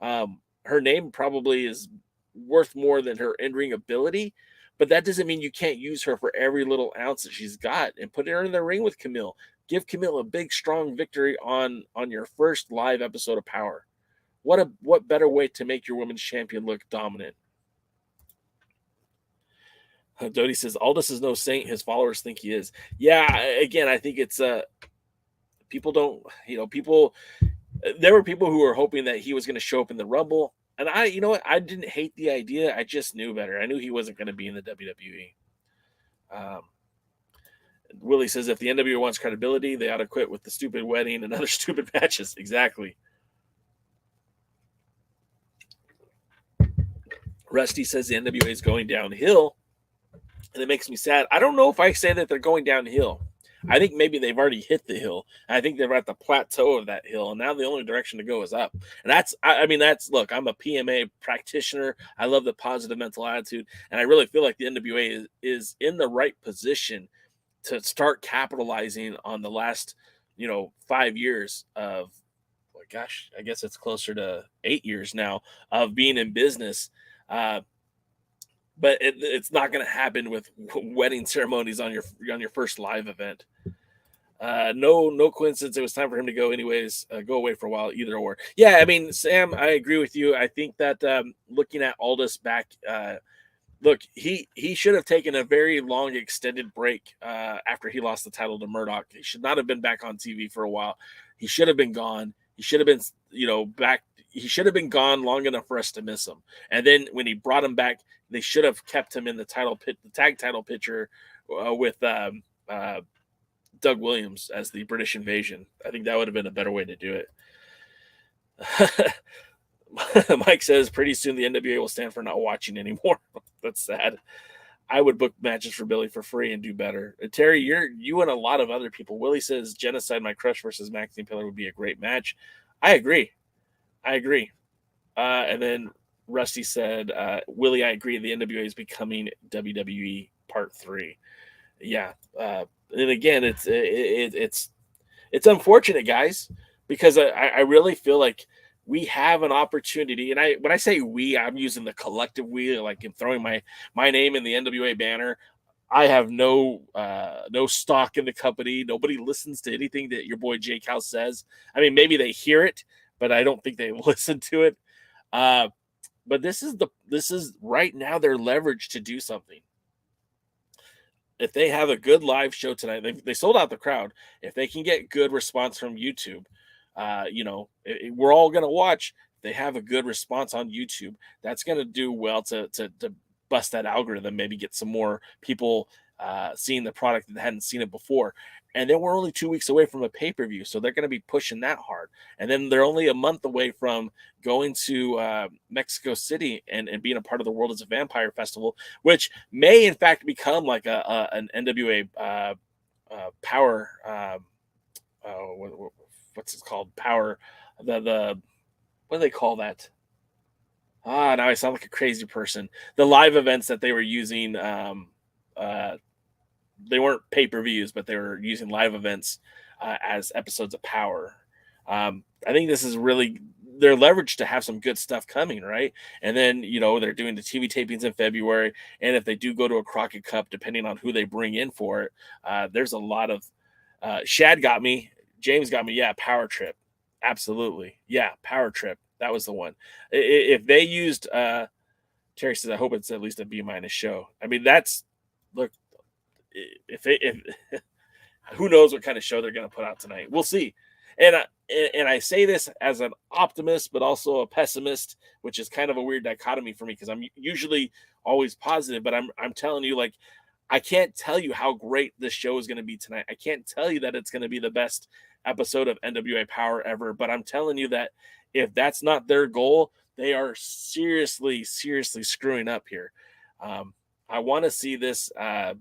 Her name probably is worth more than her in-ring ability, but that doesn't mean you can't use her for every little ounce that she's got and put her in the ring with Kamille. Give Kamille a big, strong victory on your first live episode of Power. What better way to make your women's champion look dominant? Dodie says Aldous is no saint. His followers think he is. Yeah, again, I think it's people don't, people. There were people who were hoping that he was going to show up in the Rumble, and I didn't hate the idea. I just knew better. I knew he wasn't going to be in the WWE. Willie says if the NWA wants credibility, they ought to quit with the stupid wedding and other stupid matches. Exactly. Rusty says the NWA is going downhill, and it makes me sad. I don't know if I say that they're going downhill. I think maybe they've already hit the hill. I think they're at the plateau of that hill, and now the only direction to go is up. And look, I'm a PMA practitioner. I love the positive mental attitude, and I really feel like the NWA is in the right position to start capitalizing on the last, 5 years of, gosh, I guess it's closer to 8 years now of being in business. But it's not going to happen with wedding ceremonies on your first live event. No coincidence. It was time for him to go anyways. Go away for a while, either or. Yeah, I mean, Sam, I agree with you. I think that looking at Aldous back, look, he should have taken a very long extended break after he lost the title to Murdoch. He should not have been back on TV for a while. He should have been gone. He should have been, back. He should have been gone long enough for us to miss him. And then when he brought him back, they should have kept him in the tag title picture with Doug Williams as the British Invasion. I think that would have been a better way to do it. Mike says pretty soon the NWA will stand for not watching anymore. That's sad. I would book matches for Billy for free and do better. Terry, you and a lot of other people. Willie says Genocide, My Crush versus Maxine Pillar would be a great match. I agree. And then Rusty said, Willie, I agree. The NWA is becoming WWE Part 3. Yeah. And again, it's unfortunate, guys, because I really feel like we have an opportunity. And when I say we, I'm using the collective we, like I'm throwing my name in the NWA banner. I have no stock in the company. Nobody listens to anything that your boy Jake House says. I mean, maybe they hear it, but I don't think they listen to it. But this is right now their leverage to do something. If they have a good live show tonight, they sold out the crowd. If they can get good response from YouTube, we're all going to watch. They have a good response on YouTube. That's going to do well to bust that algorithm, maybe get some more people seeing the product that hadn't seen it before. And then we're only 2 weeks away from a pay-per-view, so they're going to be pushing that hard. And then they're only a month away from going to Mexico City and being a part of the World as a Vampire Festival, which may in fact become like an NWA Power. What's it called? Power. The what do they call that? Now I sound like a crazy person. The live events that they were using. They weren't pay-per-views, but they were using live events as episodes of Power. I think this is really they're leveraged to have some good stuff coming, right? And then, they're doing the TV tapings in February. And if they do go to a Crockett Cup, depending on who they bring in for it, there's a lot of Shad got me. James got me. Yeah, Power Trip. Absolutely. Yeah, Power Trip. That was the one. If they used Terry says, I hope it's at least a B- show. I mean, look, if who knows what kind of show they're going to put out tonight. We'll see. And I say this as an optimist, but also a pessimist, which is kind of a weird dichotomy for me because I'm usually always positive, but I'm telling you, like, I can't tell you how great this show is going to be tonight. I can't tell you that it's going to be the best episode of NWA Power ever, but I'm telling you that if that's not their goal, they are seriously screwing up here. I want to see this. I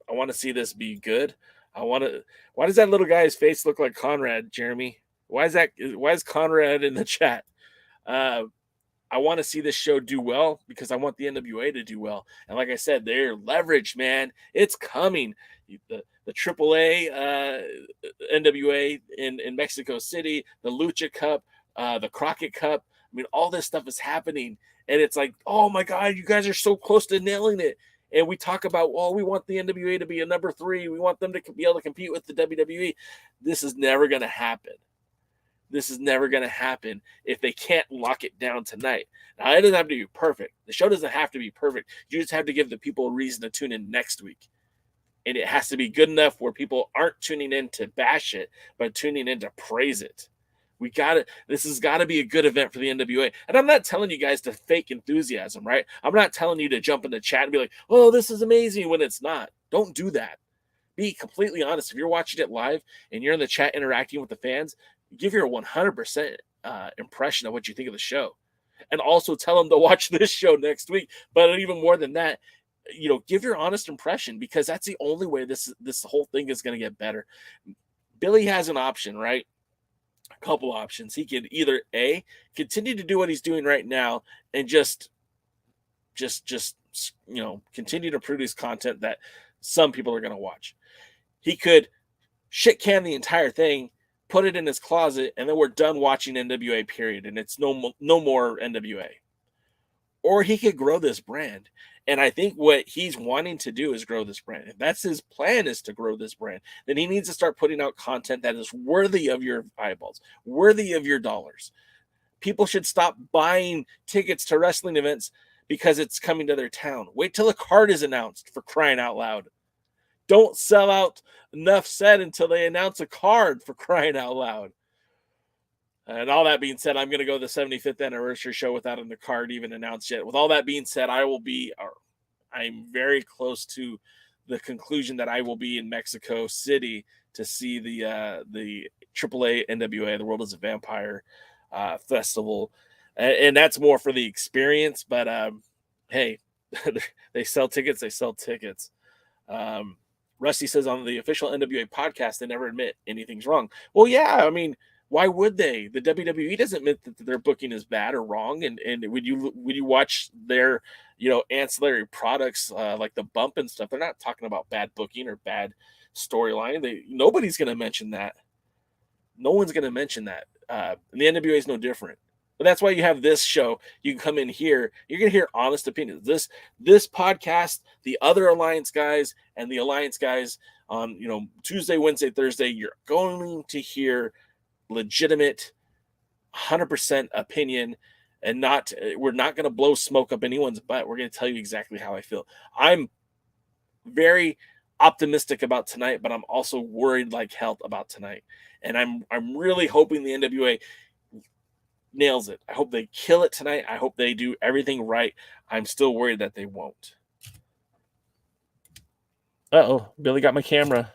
want to see this be good. Why does that little guy's face look like Conrad, Jeremy? Why is Conrad in the chat? I want to see this show do well because I want the NWA to do well. And like I said, they're leveraged, man. It's coming. The AAA NWA in Mexico City, the Lucha Cup, the Crockett Cup. I mean, all this stuff is happening. And it's like, oh my God, you guys are so close to nailing it. And we talk about, well, we want the NWA to be a number 3. We want them to be able to compete with the WWE. This is never going to happen. This is never going to happen if they can't lock it down tonight. Now, it doesn't have to be perfect. The show doesn't have to be perfect. You just have to give the people a reason to tune in next week. And it has to be good enough where people aren't tuning in to bash it, but tuning in to praise it. This has got to be a good event for the NWA. And I'm not telling you guys to fake enthusiasm, right? I'm not telling you to jump in the chat and be like, oh, this is amazing when it's not. Don't do that. Be completely honest. If you're watching it live and you're in the chat interacting with the fans, give your 100% impression of what you think of the show. And also tell them to watch this show next week. But even more than that, give your honest impression because that's the only way this whole thing is going to get better. Billy has an option, right? A couple options. He could either A, continue to do what he's doing right now and just continue to produce content that some people are going to watch. He could shit can the entire thing, put it in his closet, and then we're done watching NWA, period. And it's no more NWA. Or he could grow this brand. And I think what he's wanting to do is grow this brand. If that's his plan, is to grow this brand, then he needs to start putting out content that is worthy of your eyeballs, worthy of your dollars. People should stop buying tickets to wrestling events because it's coming to their town. Wait till the card is announced, for crying out loud. Don't sell out, enough said, until they announce a card, for crying out loud. And all that being said, I'm going to go to the 75th anniversary show without the card even announced yet. With all that being said, I'm very close to the conclusion that I will be in Mexico City to see the AAA NWA, the World is a Vampire festival. And that's more for the experience. But, hey, they sell tickets. Rusty says on the official NWA podcast, they never admit anything's wrong. Well, yeah, I mean, why would they? The WWE doesn't admit that their booking is bad or wrong. And when you watch their, ancillary products like the bump and stuff, they're not talking about bad booking or bad storyline. Nobody's going to mention that. No one's going to mention that. And the NWA is no different. But that's why you have this show. You can come in here. You're going to hear honest opinions. This podcast, the other Alliance guys and the Alliance guys on, Tuesday, Wednesday, Thursday, you're going to hear legitimate 100% opinion, and we're not going to blow smoke up anyone's butt. We're going to tell you exactly how I feel. I'm very optimistic about tonight, but I'm also worried like hell about tonight. And I'm really hoping the NWA nails it. I hope they kill it tonight. I hope they do everything right. I'm still worried that they won't. Billy got my camera.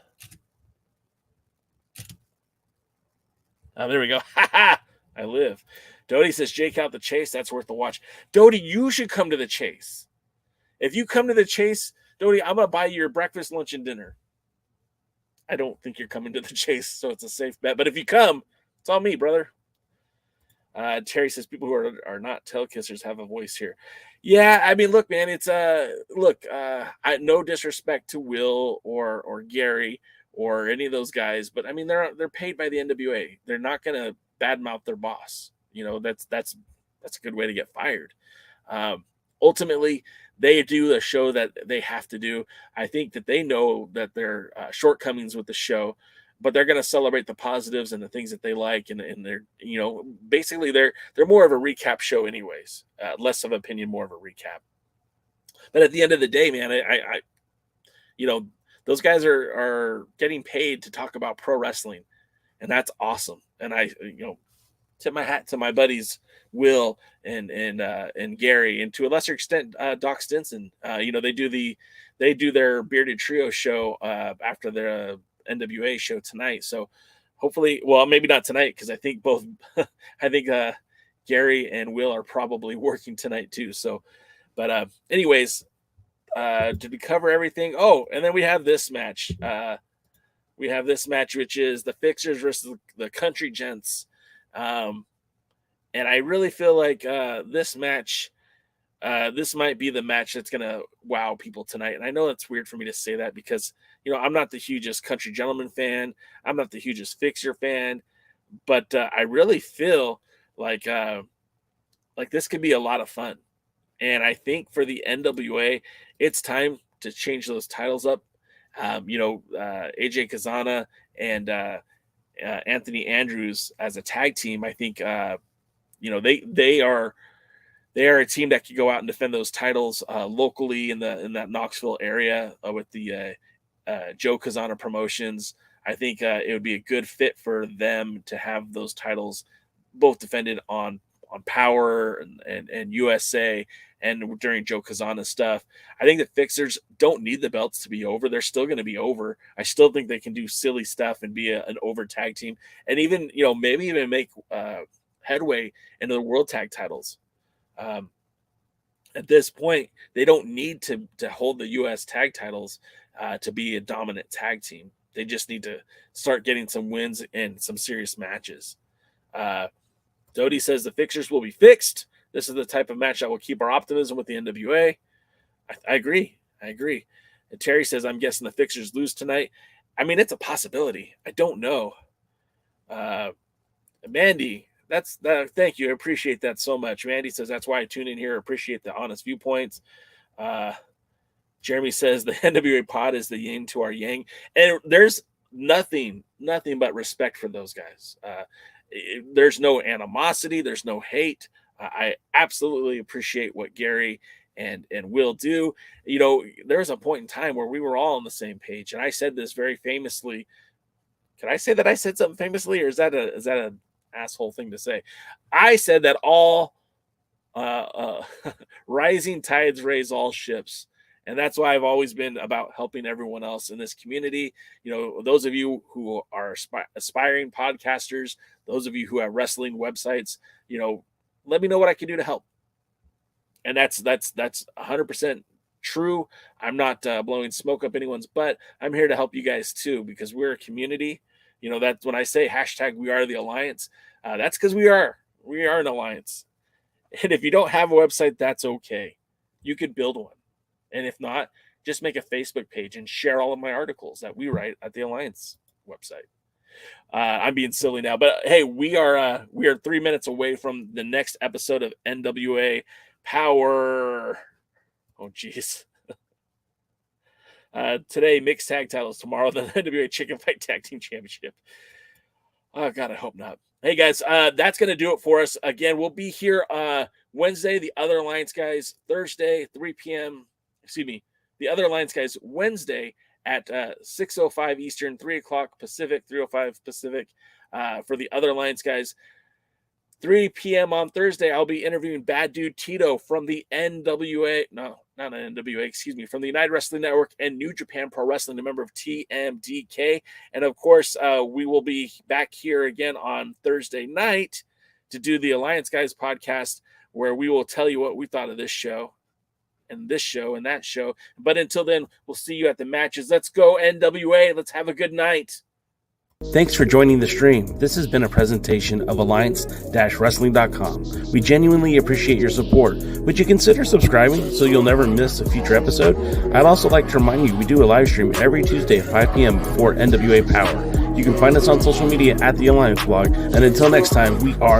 Oh, there we go. I live. Dodie says, Jake out the Chase. That's worth the watch. Dodie, you should come to the Chase. If you come to the Chase, Dodie, I'm going to buy you your breakfast, lunch, and dinner. I don't think you're coming to the Chase, so it's a safe bet. But if you come, it's all me, brother. Terry says, people who are not tail kissers have a voice here. Yeah, I mean, look, man, it's no disrespect to Will or Gary or any of those guys, but I mean, they're paid by the NWA. They're not going to badmouth their boss. that's a good way to get fired. Ultimately, they do a show that they have to do. I think that they know that there are shortcomings with the show, but they're going to celebrate the positives and the things that they like. And they're, basically they're more of a recap show anyways, less of opinion, more of a recap. But at the end of the day, man, I those guys are getting paid to talk about pro wrestling, and that's awesome. And I, tip my hat to my buddies Will and Gary, and to a lesser extent Doc Stinson. They do their Bearded Trio show after the NWA show tonight. So hopefully, well, maybe not tonight, because I think Gary and Will are probably working tonight too. So, but anyways, did we cover everything? Oh, and then we have this match. Which is the Fixers versus the Country Gents. And I really feel like this match, this might be the match that's going to wow people tonight. And I know it's weird for me to say that because, I'm not the hugest Country Gentleman fan. I'm not the hugest Fixer fan. But I really feel like this could be a lot of fun. And I think for the NWA, it's time to change those titles up. AJ Kazana and Anthony Andrews as a tag team, I think, they are a team that could go out and defend those titles locally in that Knoxville area with the Joe Kazana Promotions. I think it would be a good fit for them to have those titles both defended on Power and USA and during Joe Kazana stuff. I think the Fixers don't need the belts to be over. They're still going to be over. I still think they can do silly stuff and be an over tag team, and even, maybe even make headway into the world tag titles. At this point, they don't need to hold the US tag titles to be a dominant tag team. They just need to start getting some wins and some serious matches. Dodie says the Fixers will be fixed. This is the type of match that will keep our optimism with the NWA. I agree. And Terry says, I'm guessing the Fixers lose tonight. I mean, it's a possibility. I don't know. Mandy, thank you. I appreciate that so much. Mandy says, that's why I tune in here. I appreciate the honest viewpoints. Jeremy says the NWA pod is the yin to our yang. And there's nothing but respect for those guys. There's no animosity. There's no hate. I absolutely appreciate what Gary and Will do. There was a point in time where we were all on the same page, and I said this very famously. Can I say that I said something famously, or is that an asshole thing to say? I said that all rising tides raise all ships. And that's why I've always been about helping everyone else in this community. Those of you who are aspiring podcasters, those of you who have wrestling websites, let me know what I can do to help. And that's 100% true. I'm not blowing smoke up anyone's butt. I'm here to help you guys too, because we're a community. That's when I say hashtag we are the alliance. That's because we are an alliance. And if you don't have a website, that's okay. You could build one. And if not, just make a Facebook page and share all of my articles that we write at the Alliance website. I'm being silly now, but hey, we are 3 minutes away from the next episode of NWA POWERRR. Oh, geez. Today, mixed tag titles. Tomorrow, the NWA Chicken Fight Tag Team Championship. Oh, God, I hope not. Hey, guys, that's going to do it for us. Again, we'll be here Wednesday, the Other Alliance guys. Thursday, 3 p.m. The Other Alliance guys Wednesday at 6:05 Eastern, 3 o'clock Pacific, 3:05 Pacific for the Other Alliance guys. 3 p.m. on Thursday, I'll be interviewing Bad Dude Tito from the NWA. No, not an NWA, from the United Wrestling Network and New Japan Pro Wrestling, a member of TMDK. And of course, we will be back here again on Thursday night to do the Alliance Guys podcast, where we will tell you what we thought of this show and this show and that show. But until then, we'll see you at the matches. Let's go, NWA. Let's have a good night. Thanks for joining the stream. This has been a presentation of Alliance-Wrestling.com. We genuinely appreciate your support. Would you consider subscribing so you'll never miss a future episode? I'd also like to remind you we do a live stream every Tuesday at 5 p.m. before NWA Power. You can find us on social media at the Alliance Blog. And until next time, we are